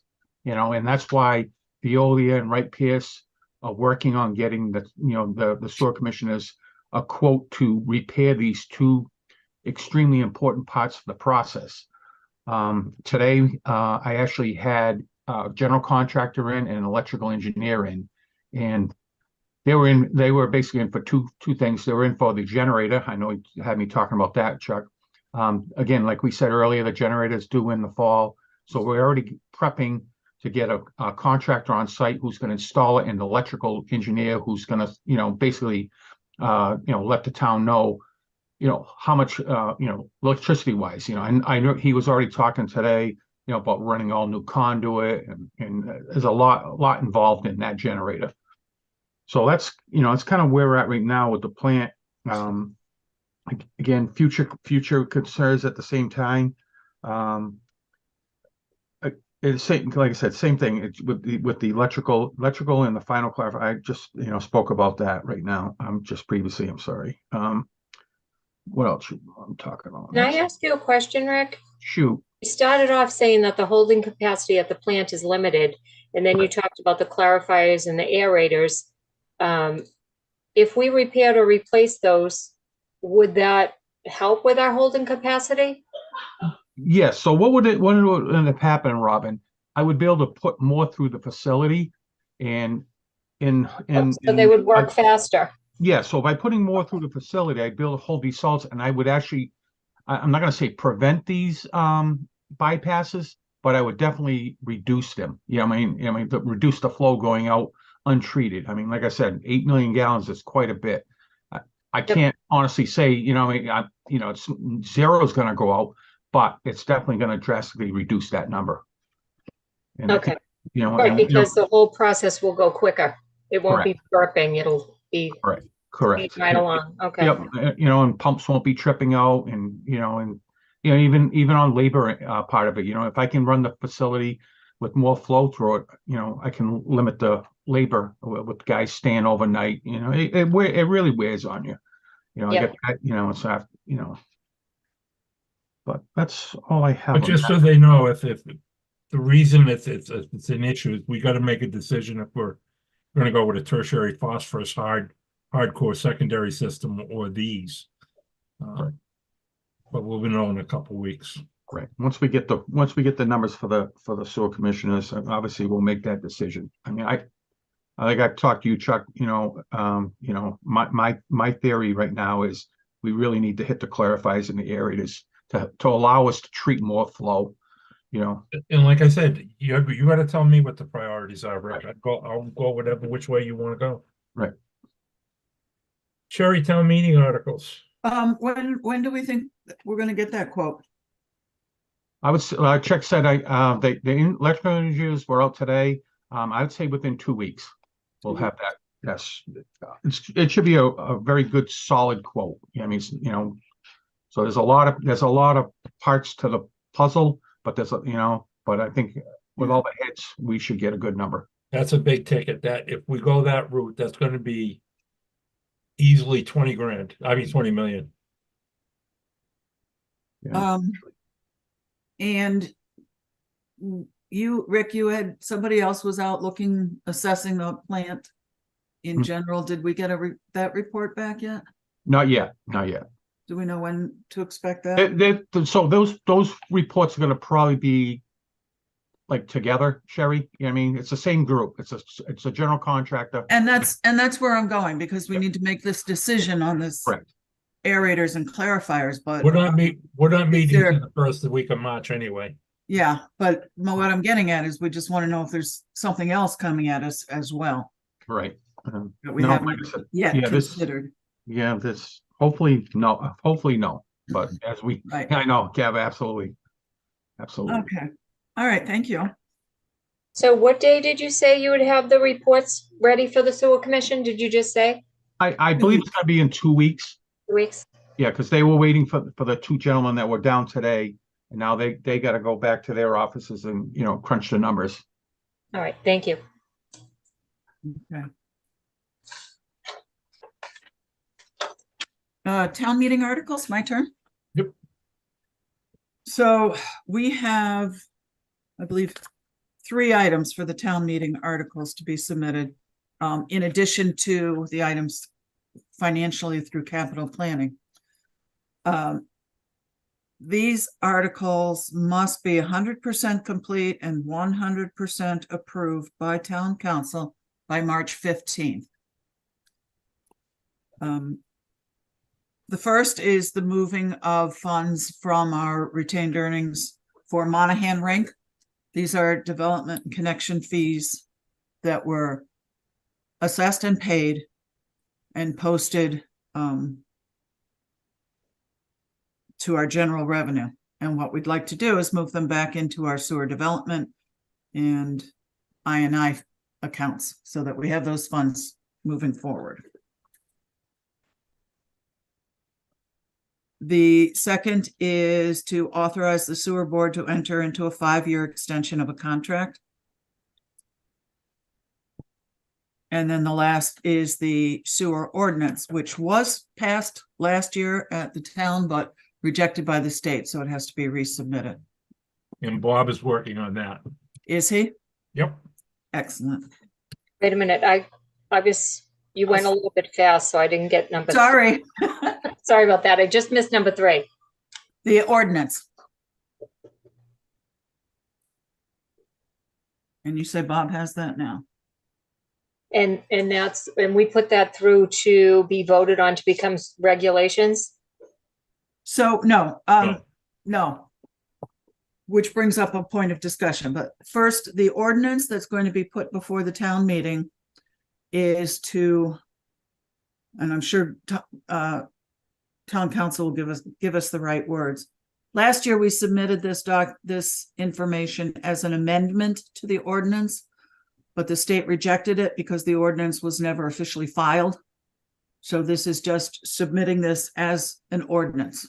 and that's why Veolia and Wright Pierce are working on getting the sewer commissioners a quote to repair these two extremely important parts of the process. Today, I actually had a general contractor in and an electrical engineer in, and they were basically in for two things. They were in for the generator. I know you had me talking about that, Chuck. Again, like we said earlier, the generator is due in the fall. So we're already prepping to get a contractor on site who's going to install it, and the electrical engineer who's going to, basically, let the town know, how much, electricity wise, and I know he was already talking today, about running all new conduit, and there's a lot involved in that generator. So that's, it's kind of where we're at right now with the plant. Again, future concerns at the same time. It's same, like I said, same thing. It's with the electrical and the final clarify. I just, spoke about that right now. Just previously, I'm sorry. What else I'm talking about? Can I ask you a question, Rick? Shoot. You started off saying that the holding capacity at the plant is limited, and then you talked about the clarifiers and the aerators. If we repaired or replaced those, would that help with our holding capacity? Yes. So what would end up happening, Robin? I would be able to put more through the facility, and So they would work faster. yeah. So by putting more through the facility, I'd be able to hold these salts, and I would actually, I'm not going to say prevent these bypasses, but I would definitely reduce them. Yeah, reduce the flow going out untreated. I mean, like I said, 8 million gallons is quite a bit. I can't honestly say, it's zero is going to go out, but it's definitely going to drastically reduce that number. And Okay. I think, Right, because the whole process will go quicker. It won't be Correct. burping. It'll be correct. right along. Okay. Yep. And pumps won't be tripping out, and even on labor part of it, if I can run the facility with more flow through it, I can limit the labor with guys staying overnight. It really wears on you. I Yep. get that, but that's all I have. But just so they know, if the reason it's an issue is we got to make a decision if we're going to go with a tertiary phosphorus hardcore secondary system or these. Right. But we'll know in a couple of weeks. Right. Once we get the numbers for the sewer commissioners, obviously we'll make that decision. I mean, I think I've talked to you, Chuck. My theory right now is we really need to hit the clarifiers in the areas to allow us to treat more flow. And like I said, you got to tell me what the priorities are, Rick. I'll go which way you want to go. Right. Cherry town meeting articles. When do we think we're going to get that quote? I would Chuck said the electrical engineers were out today. I would say within 2 weeks we'll have that. Yes, it should be a very good solid quote. I mean, so there's a lot of parts to the puzzle, but but I think with all the hits, we should get a good number. That's a big ticket. That if we go that route, that's going to be easily 20 grand. I mean, 20 million. Yeah. And you, Rick, you had somebody else was out assessing the plant in general. Did we get that report back yet? Not yet. Do we know when to expect that? So those reports are going to probably be like together, Sherry. I mean, it's the same group. It's a general contractor. And that's where I'm going, because we need to make this decision on this. Correct. Aerators and clarifiers, but we're not meeting in the first week of March anyway. Yeah, but what I'm getting at is we just want to know if there's something else coming at us as well. Right. That we haven't yet considered. This hopefully no. But as I know, Kev, absolutely. Okay. All right. Thank you. So what day did you say you would have the reports ready for the sewer commission? Did you just say? I believe it's going to be in 2 weeks. 2 weeks. Yeah, because they were waiting for the two gentlemen that were down today, and now they got to go back to their offices and crunch the numbers. All right, thank you. Okay. Town meeting articles, my turn. Yep. So we have, I believe, 3 items for the town meeting articles to be submitted, in addition to the items financially through capital planning. These articles must be 100% complete and 100% approved by town council by March 15th. The first is the moving of funds from our retained earnings for Monahan Rink. These are development and connection fees that were assessed and paid and posted to our general revenue. And what we'd like to do is move them back into our sewer development and I&I accounts so that we have those funds moving forward. The second is to authorize the sewer board to enter into a 5-year extension of a contract. And then the last is the sewer ordinance, which was passed last year at the town, but rejected by the state, so it has to be resubmitted. And Bob is working on that. Is he? Yep. Excellent. Wait a minute, you went a little bit fast, so I didn't get number. Sorry. Sorry about that. I just missed number 3. The ordinance. And you say Bob has that now? And we put that through to be voted on to become regulations? So, no, No. no. Which brings up a point of discussion, but first, the ordinance that's going to be put before the town meeting is to, and I'm sure town council will give us the right words. Last year, we submitted this information as an amendment to the ordinance, but the state rejected it because the ordinance was never officially filed. So this is just submitting this as an ordinance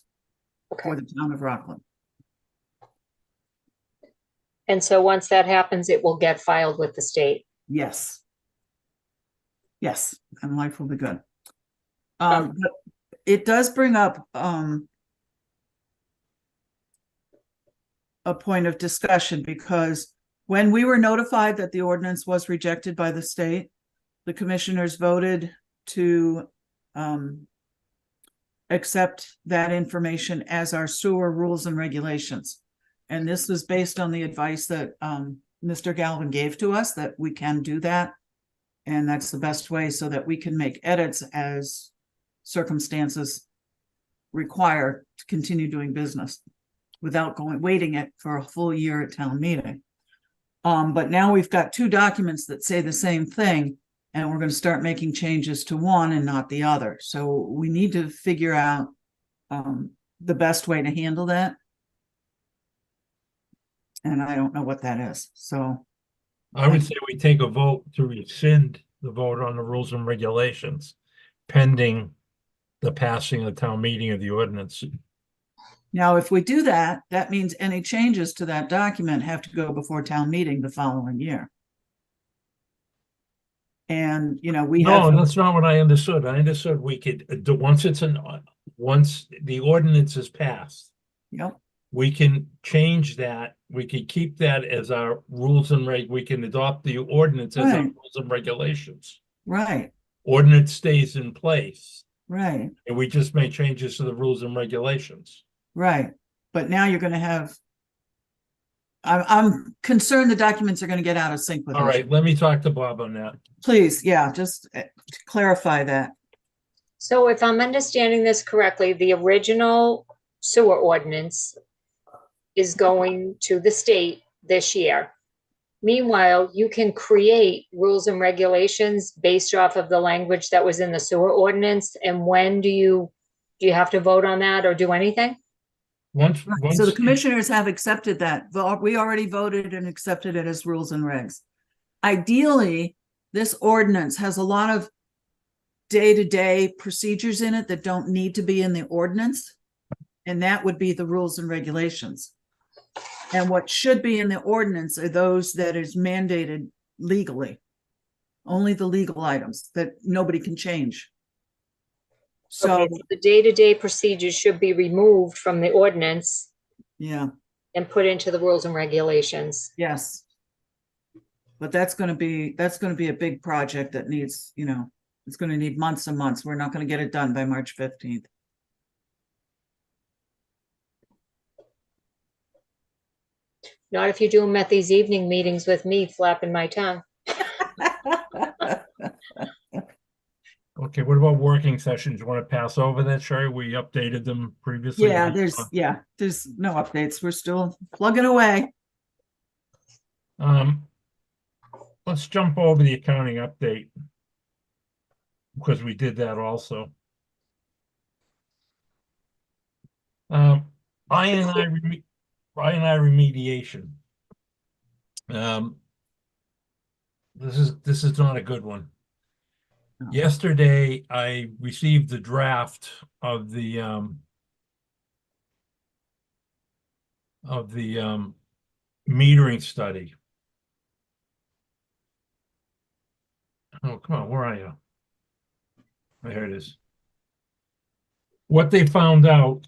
Okay. for the town of Rockland. And so once that happens, it will get filed with the state. Yes. Yes, and life will be good. Um, But it does bring up a point of discussion, because when we were notified that the ordinance was rejected by the state, the commissioners voted to accept that information as our sewer rules and regulations. And this was based on the advice that Mr. Galvin gave to us, that we can do that. And that's the best way, so that we can make edits as circumstances require to continue doing business without waiting it for a full year at town meeting. But now we've got 2 documents that say the same thing, and we're going to start making changes to one and not the other. So we need to figure out the best way to handle that. And I don't know what that is. So I would say we take a vote to rescind the vote on the rules and regulations pending the passing of the town meeting of the ordinance. now, if we do that, that means any changes to that document have to go before town meeting the following year. And, you know, we No, have, that's not what I understood. I understood we could, once the ordinance is passed, yep, we can change that. We could keep that as our rules and we can adopt the ordinance as our Right. rules and regulations. right, Ordinance stays in place, right, and we just make changes to the rules and regulations. right. But now you're going to have, I'm concerned the documents are going to get out of sync with All each right, other. let me talk to Bob on that. Please, yeah, just to clarify that. So if I'm understanding this correctly, the original sewer ordinance is going to the state this year. Meanwhile, you can create rules and regulations based off of the language that was in the sewer ordinance. And when do you have to vote on that or do anything? Once, So the commissioners have accepted that. We already voted and accepted it as rules and regs. Ideally, this ordinance has a lot of day-to-day procedures in it that don't need to be in the ordinance. And that would be the rules and regulations. And what should be in the ordinance are those that is mandated legally. Only the legal items that nobody can change. So, Okay, so the day-to-day procedures should be removed from the ordinance yeah, and put into the rules and regulations. yes. But that's going to be a big project that needs, you know, it's going to need months and months. We're not going to get it done by March 15th. Not if you do them at these evening meetings with me flapping my tongue. okay, what about working sessions? You want to pass over that, Sherry? We updated them previously. Yeah, there's no updates. We're still plugging away. Let's jump over the accounting update, because we did that also. I&I remediation. This is not a good one. Yesterday, I received the draft of the metering study. Oh, come on, where are you? There it is. What they found out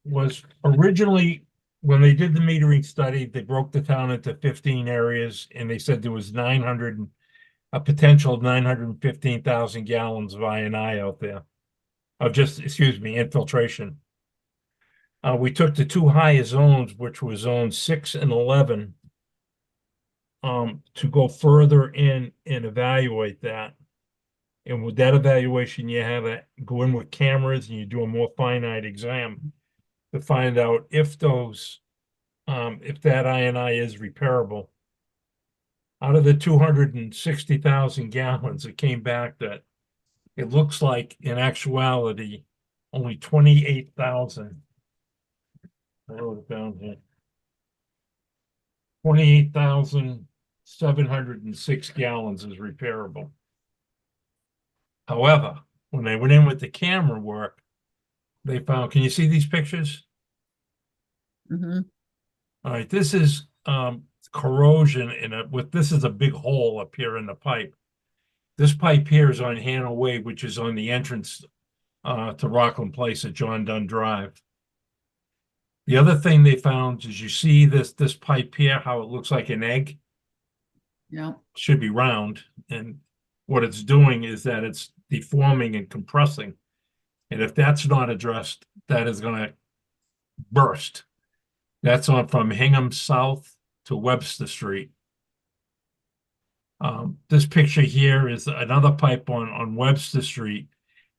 was originally, when they did the metering study, they broke the town into 15 areas, and they said there was a potential of 915,000 gallons of I&I out there. Of just, excuse me, infiltration. We took the two highest zones, which were zones 6 and 11, to go further in and evaluate that. And with that evaluation, you have to go in with cameras and you do a more finite exam to find out if if that I&I is repairable. Out of the 260,000 gallons, it came back that it looks like in actuality, only 28,000. I wrote it down here. 28,706 gallons is repairable. However, when they went in with the camera work, they found, can you see these pictures? Mhm. All right, this is corrosion in it this is a big hole up here in the pipe. This pipe here is on Hannah Way, which is on the entrance to Rockland Place at John Dunn Drive. The other thing they found is you see this pipe here, how it looks like an egg. Yeah. Should be round, and what it's doing is that it's deforming and compressing. And if that's not addressed, that is going to burst. That's on from Hingham South to Webster Street. This picture here is another pipe on Webster Street,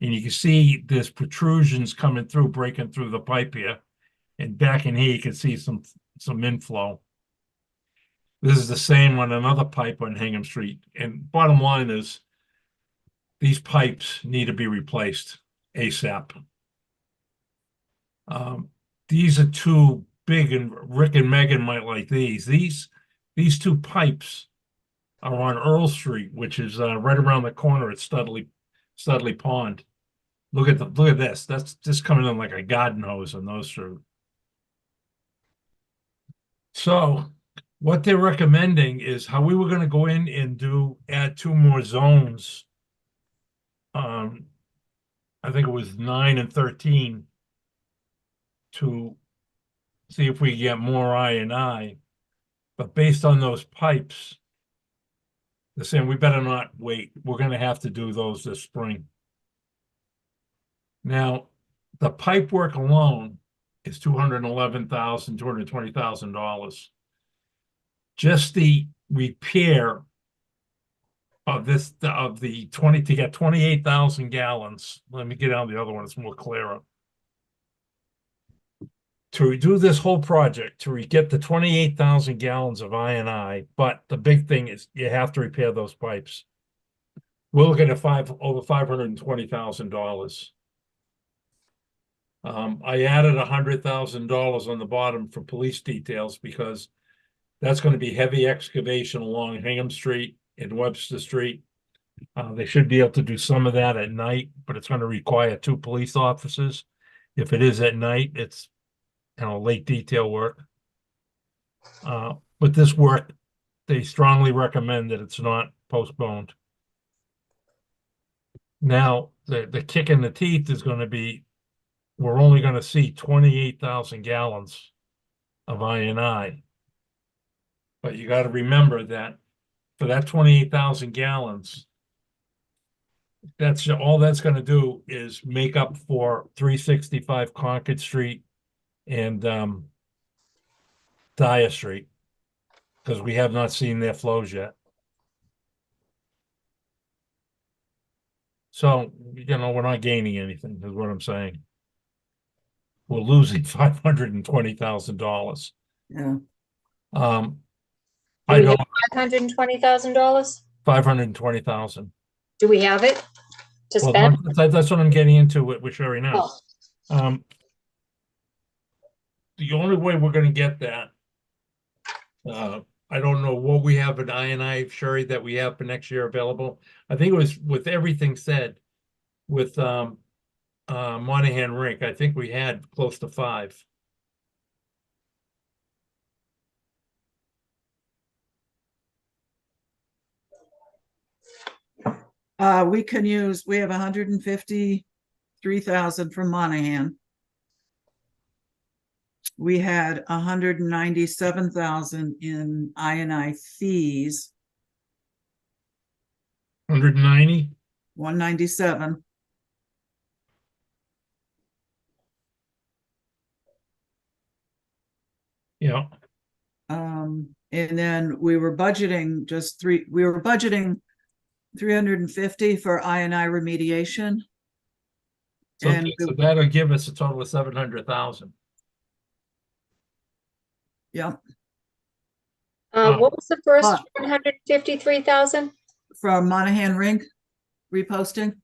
and you can see there's protrusions coming through, breaking through the pipe here. And back in here, you can see some inflow. This is the same on another pipe on Hingham Street. And bottom line is, these pipes need to be replaced ASAP. These are two big, and Rick and Megan might like these. These two pipes are on Earl Street, which is right around the corner at Studley Pond. Look at this. That's just coming in like a garden hose on those two. So what they're recommending is how we were going to go in and add 2 more zones. I think it was 9 and 13 to see if we get more I&I. But based on those pipes, they're saying we better not wait. We're going to have to do those this spring. Now, the pipe work alone is $220,000. Just the repair of the 20 to get 28,000 gallons. Let me get out the other one, it's more clearer. To do this whole project, to get the 28,000 gallons of I&I, but the big thing is you have to repair those pipes. We're looking at over $520,000. I added $100,000 on the bottom for police details because that's going to be heavy excavation along Hingham Street and Webster Street. They should be able to do some of that at night, but it's going to require 2 police officers. If it is at night, it's late detail work. But this work, they strongly recommend that it's not postponed. Now, the kick in the teeth is going to be, we're only going to see 28,000 gallons of I&I. But you got to remember that for that 28,000 gallons, all that's going to do is make up for 365 Concord Street and Dyer Street, because we have not seen their flows yet. So, we're not gaining anything, is what I'm saying. We're losing $520,000. Yeah. I Do we don't, have $520,000? 520,000. Do we have it to Well, spend? that's what I'm getting into with Sherry now. Oh, The only way we're gonna get that, I don't know what we have in I Sherry that we have for next year available. I think it was with everything said with Monahan Rink, I think we had close to 5. We have 153,000 from Monahan. We had 197,000 in I fees, 190? 197. Yeah. And then we were budgeting 350 for I remediation. So, And okay, so that'll give us a total of 700,000. yeah, What was the first but- 153,000? from Monahan Rink reposting.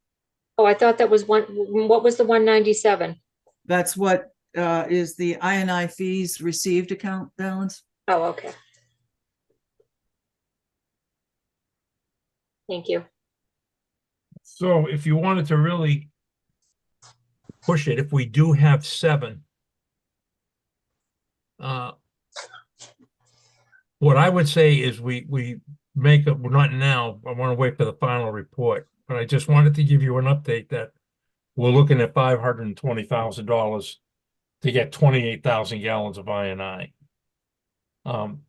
Oh, I thought that was what was the 197? That's what is the I fees received account balance. Oh, okay. Thank you. So if you wanted to really push it, if we do have 7, what I would say is we make it, well, not now, I want to wait for the final report, but I just wanted to give you an update that we're looking at $520,000 to get 28,000 gallons of I. I'm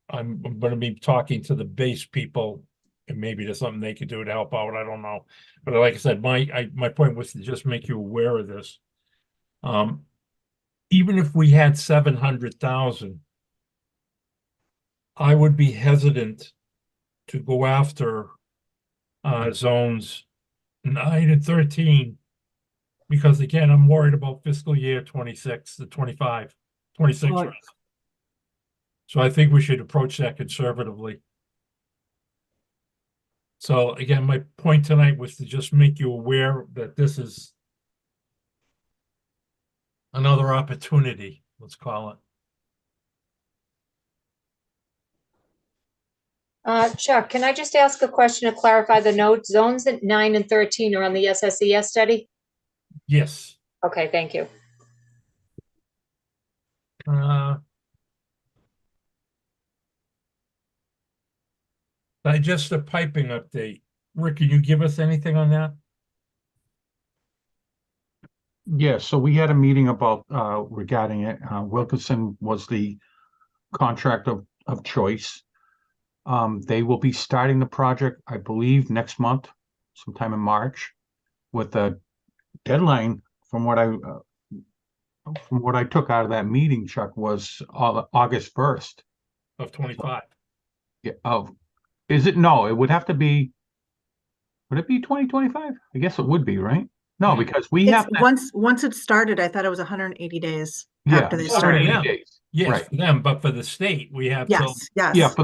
going to be talking to the base people, and maybe there's something they could do to help out. I don't know, but like I said, my point was to just make you aware of this. Even if we had 700,000, I would be hesitant to go after zones 9 and 13, because again, I'm worried about fiscal year 26, the 25, 26. Well, So I think we should approach that conservatively. So again, my point tonight was to just make you aware that this is another opportunity, let's call it. Chuck, can I just ask a question to clarify the note? Zones at 9 and 13 are on the SSES study? Yes. Okay, thank you. Digester piping update. Rick, can you give us anything on that? Yeah, so we had a meeting about regarding it. Wilkinson was the contract of choice. They will be starting the project, I believe, next month, sometime in March, with a deadline from what I took out of that meeting, Chuck, was August 1st. Of 25. Yeah, is it? No, it would have to be. Would it be 2025? I guess it would be, right? No, Yeah. because we It's have to, once it started, I thought it was 180 days yeah, after they Oh, started. yeah. 180 days. Yes, Right. for them, but for the state, we have till, Yes, yes. Yeah, for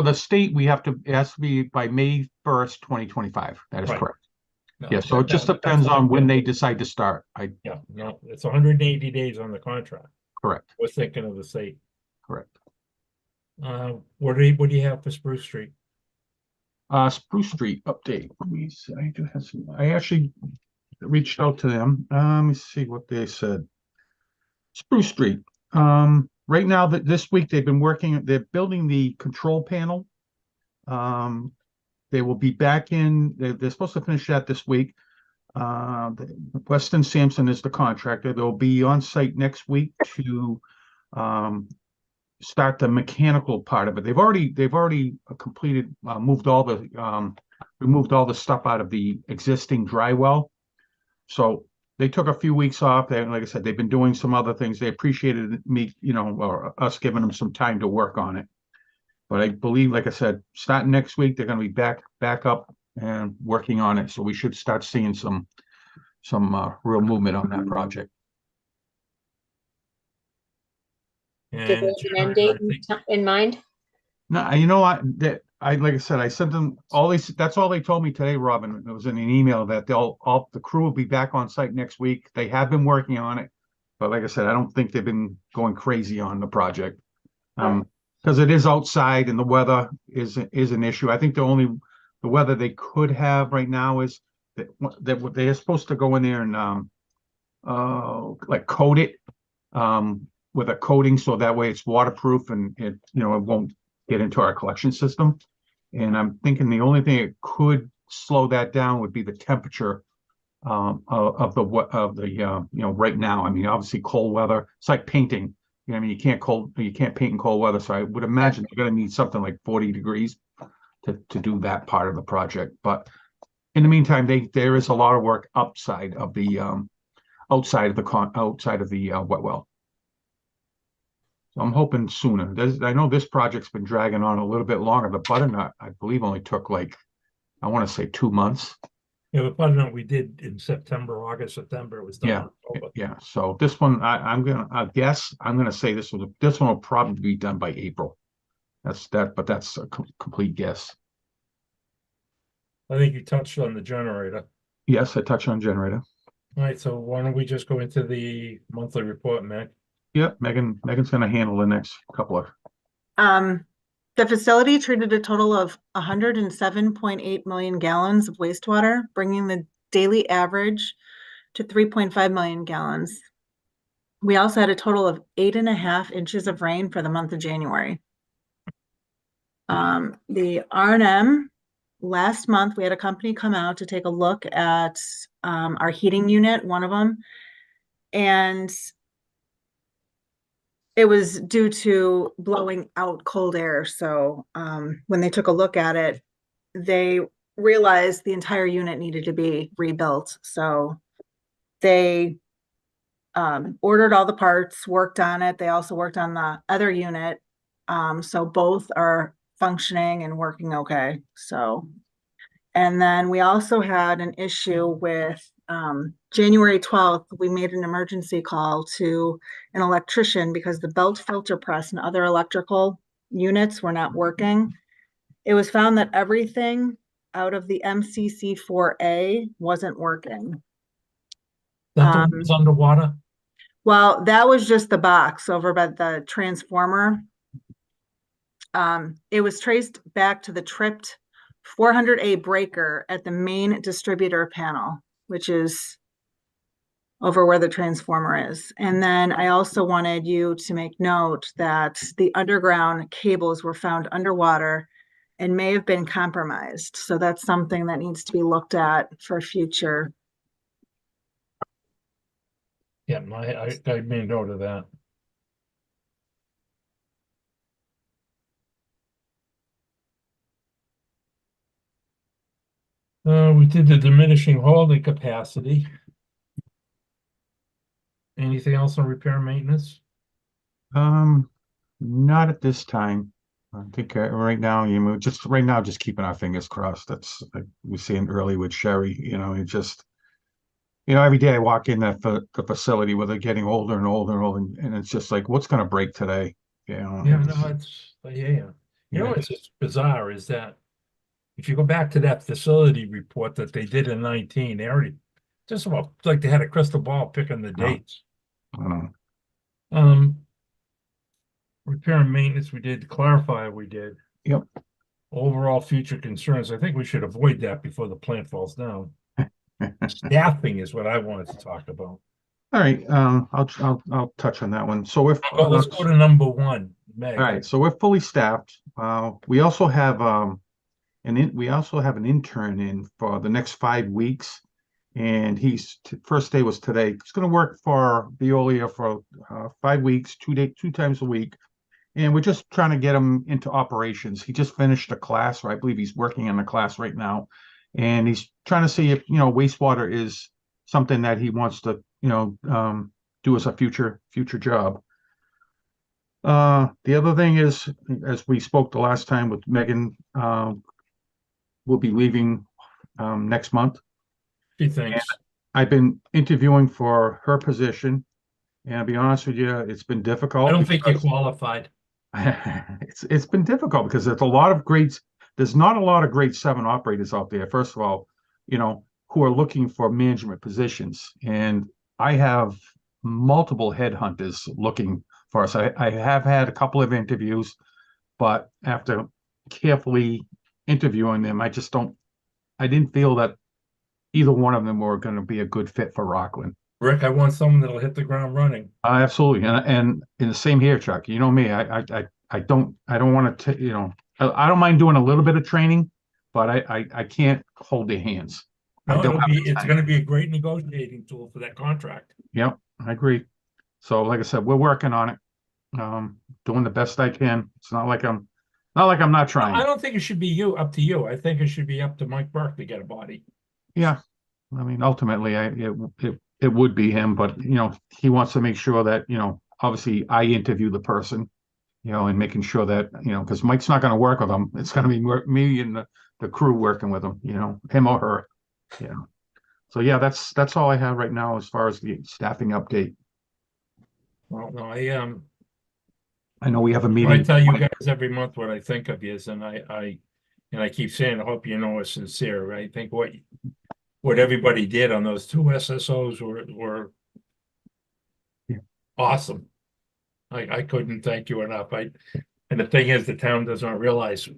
the state, we have to, it has to be by May 1st, 2025. That is Right. correct. no, Yeah, so it just that's depends fine. on when they decide to start. Yeah, no, it's 180 days on the contract. Correct, We're thinking of the state. correct. What do you have for Spruce Street? Spruce Street update. Let me see. I do have some, I actually reached out to them. Let me see what they said. Spruce Street. Right now that this week they've been working, they're building the control panel. They will be back in, they're supposed to finish that this week. Weston Sampson is the contractor. They'll be on site next week to start the mechanical part of it. They've already completed, removed all the stuff out of the existing dry well. So they took a few weeks off. And like I said, they've been doing some other things. They appreciated me, or us giving them some time to work on it. But I believe, like I said, starting next week, they're going to be back up and working on it. So we should start seeing some real movement on that project. Do they have And an end date in mind? No, you know what? Like I said, I sent them all these. That's all they told me today, Robin. It was in an email that the crew will be back on site next week. They have been working on it, but like I said, I don't think they've been going crazy on the project. because it is outside and the weather is an issue. I think the weather they could have right now is that they're supposed to go in there and like coat it with a coating so that way it's waterproof and it won't get into our collection system. And I'm thinking the only thing that could slow that down would be the temperature of the right now. I mean, obviously cold weather. It's like painting. I mean, you can't paint in cold weather. So I would imagine they're going to need something like 40 degrees to do that part of the project. But in the meantime, there is a lot of work outside of the wet well. So I'm hoping sooner. I know this project's been dragging on a little bit longer. The butternut, I believe, only took like, I want to say 2 months. Yeah, the butternut we did in August, September, it was done. Yeah. in October. Yeah. So this one, I'm gonna say this one will probably be done by April. But that's a complete guess. I think you touched on the generator. Yes, I touched on generator. All right, so why don't we just go into the monthly report, Meg? Yep, Megan's gonna handle the next couple of. The facility treated a total of 107.8 million gallons of wastewater, bringing the daily average to 3.5 million gallons. We also had a total of 8.5 inches of rain for the month of January. The R&M, last month, we had a company come out to take a look at our heating unit, one of them, and it was due to blowing out cold air. So when they took a look at it, they realized the entire unit needed to be rebuilt. So they ordered all the parts, worked on it. They also worked on the other unit. So both are functioning and working okay. So, and then we also had an issue with January 12th, we made an emergency call to an electrician because the belt filter press and other electrical units were not working. It was found that everything out of the MCC4A wasn't working. That the one that's underwater? Well, that was just the box over by the transformer. It was traced back to the tripped 400A breaker at the main distributor panel, which is over where the transformer is. And then I also wanted you to make note that the underground cables were found underwater and may have been compromised. So that's something that needs to be looked at for future. Yeah, I made note of that. We did the diminishing holding capacity. Anything else on repair and maintenance? Not at this time. I think right now, just keeping our fingers crossed. That's like we were saying early with Sherry. Every day I walk in the facility where they're getting older and older and older, and it's just like, what's going to break today? Yeah, no, it's yeah. What's just bizarre is that if you go back to that facility report that they did in 19, they already just about like they had a crystal ball picking the dates. I know. Repair and maintenance, we did clarify, we did. Yep. Overall future concerns, I think we should avoid that before the plant falls down. Staffing is what I wanted to talk about. All right, I'll touch on that one. So Let's go to number one, Meg. All right, so we're fully staffed. We also have an intern in for the next 5 weeks, and first day was today. He's going to work for Veolia for 5 weeks, 2 times a week, and we're just trying to get him into operations. He just finished a class, or I believe he's working in a class right now, and he's trying to see if wastewater is something that he wants to do as a future job. The other thing is, as we spoke the last time with Megan, we'll be leaving next month. She thinks. I've been interviewing for her position, and I'll be honest with you, it's been difficult. I don't think you're qualified. It's been difficult because there's not a lot of grade 7 operators out there, first of all, who are looking for management positions. And I have multiple headhunters looking for us. I have had a couple of interviews. but after carefully interviewing them, I didn't feel that either one of them were going to be a good fit for Rockland. Rick, I want someone that'll hit the ground running. Absolutely, and in the same here, Chuck. You know me, I don't want to, I don't mind doing a little bit of training, but I can't hold their hands. I No, don't have the it's time. gonna be a great negotiating tool for that contract. Yep, I agree. So, like I said, we're working on it, doing the best I can. It's not like I'm not I trying. don't think it should be up to you. I think it should be up to Mike Burke to get a body. Yeah, I mean, ultimately, it would be him, but he wants to make sure that obviously I interview the person, and making sure that because Mike's not going to work with him. It's going to be me and the crew working with him, him or her. So yeah, that's all I have right now as far as the staffing update. Well, no, I know we have a I meeting. tell you guys every month what I think of you, and I keep saying, I hope you know it's sincere. I think what everybody did on those two SSOs were Yeah. awesome. I couldn't thank you enough. And the thing is, the town does not realize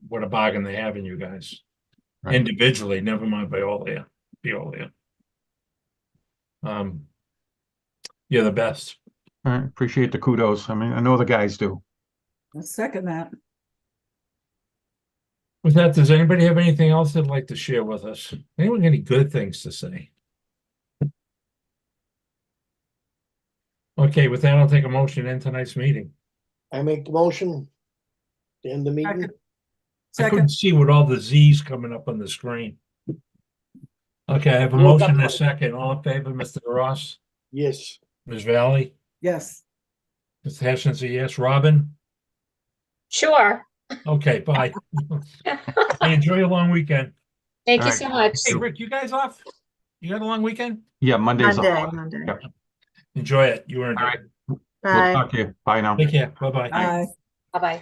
what a bargain they have in you guys. Right. Individually, never mind by all there. Be all there. You're the best. All right, appreciate the kudos. I mean, I know the guys do. I'll second that. With that, does anybody have anything else they'd like to share with us? Anyone got any good things to say? Okay, with that, I'll take a motion in tonight's meeting. I make the motion. To end the meeting. Second. I couldn't Second, see with all the Z's coming up on the screen. Okay, I have a Roll motion and a call. second. All in favor, Mr. Ross, Yes. Ms. Valley, yes. Mr. Hashion's a yes. Robin? Sure. Okay, bye. Hey, enjoy your long weekend. Thank All you right. so much. Hey, Rick, you guys off? You got a long weekend? Yeah, Monday's Monday, off. Monday. Yep. Enjoy it. You earned All it. right. We'll Bye. talk to you. Bye now. Take care. Bye-bye. Bye. Bye-bye.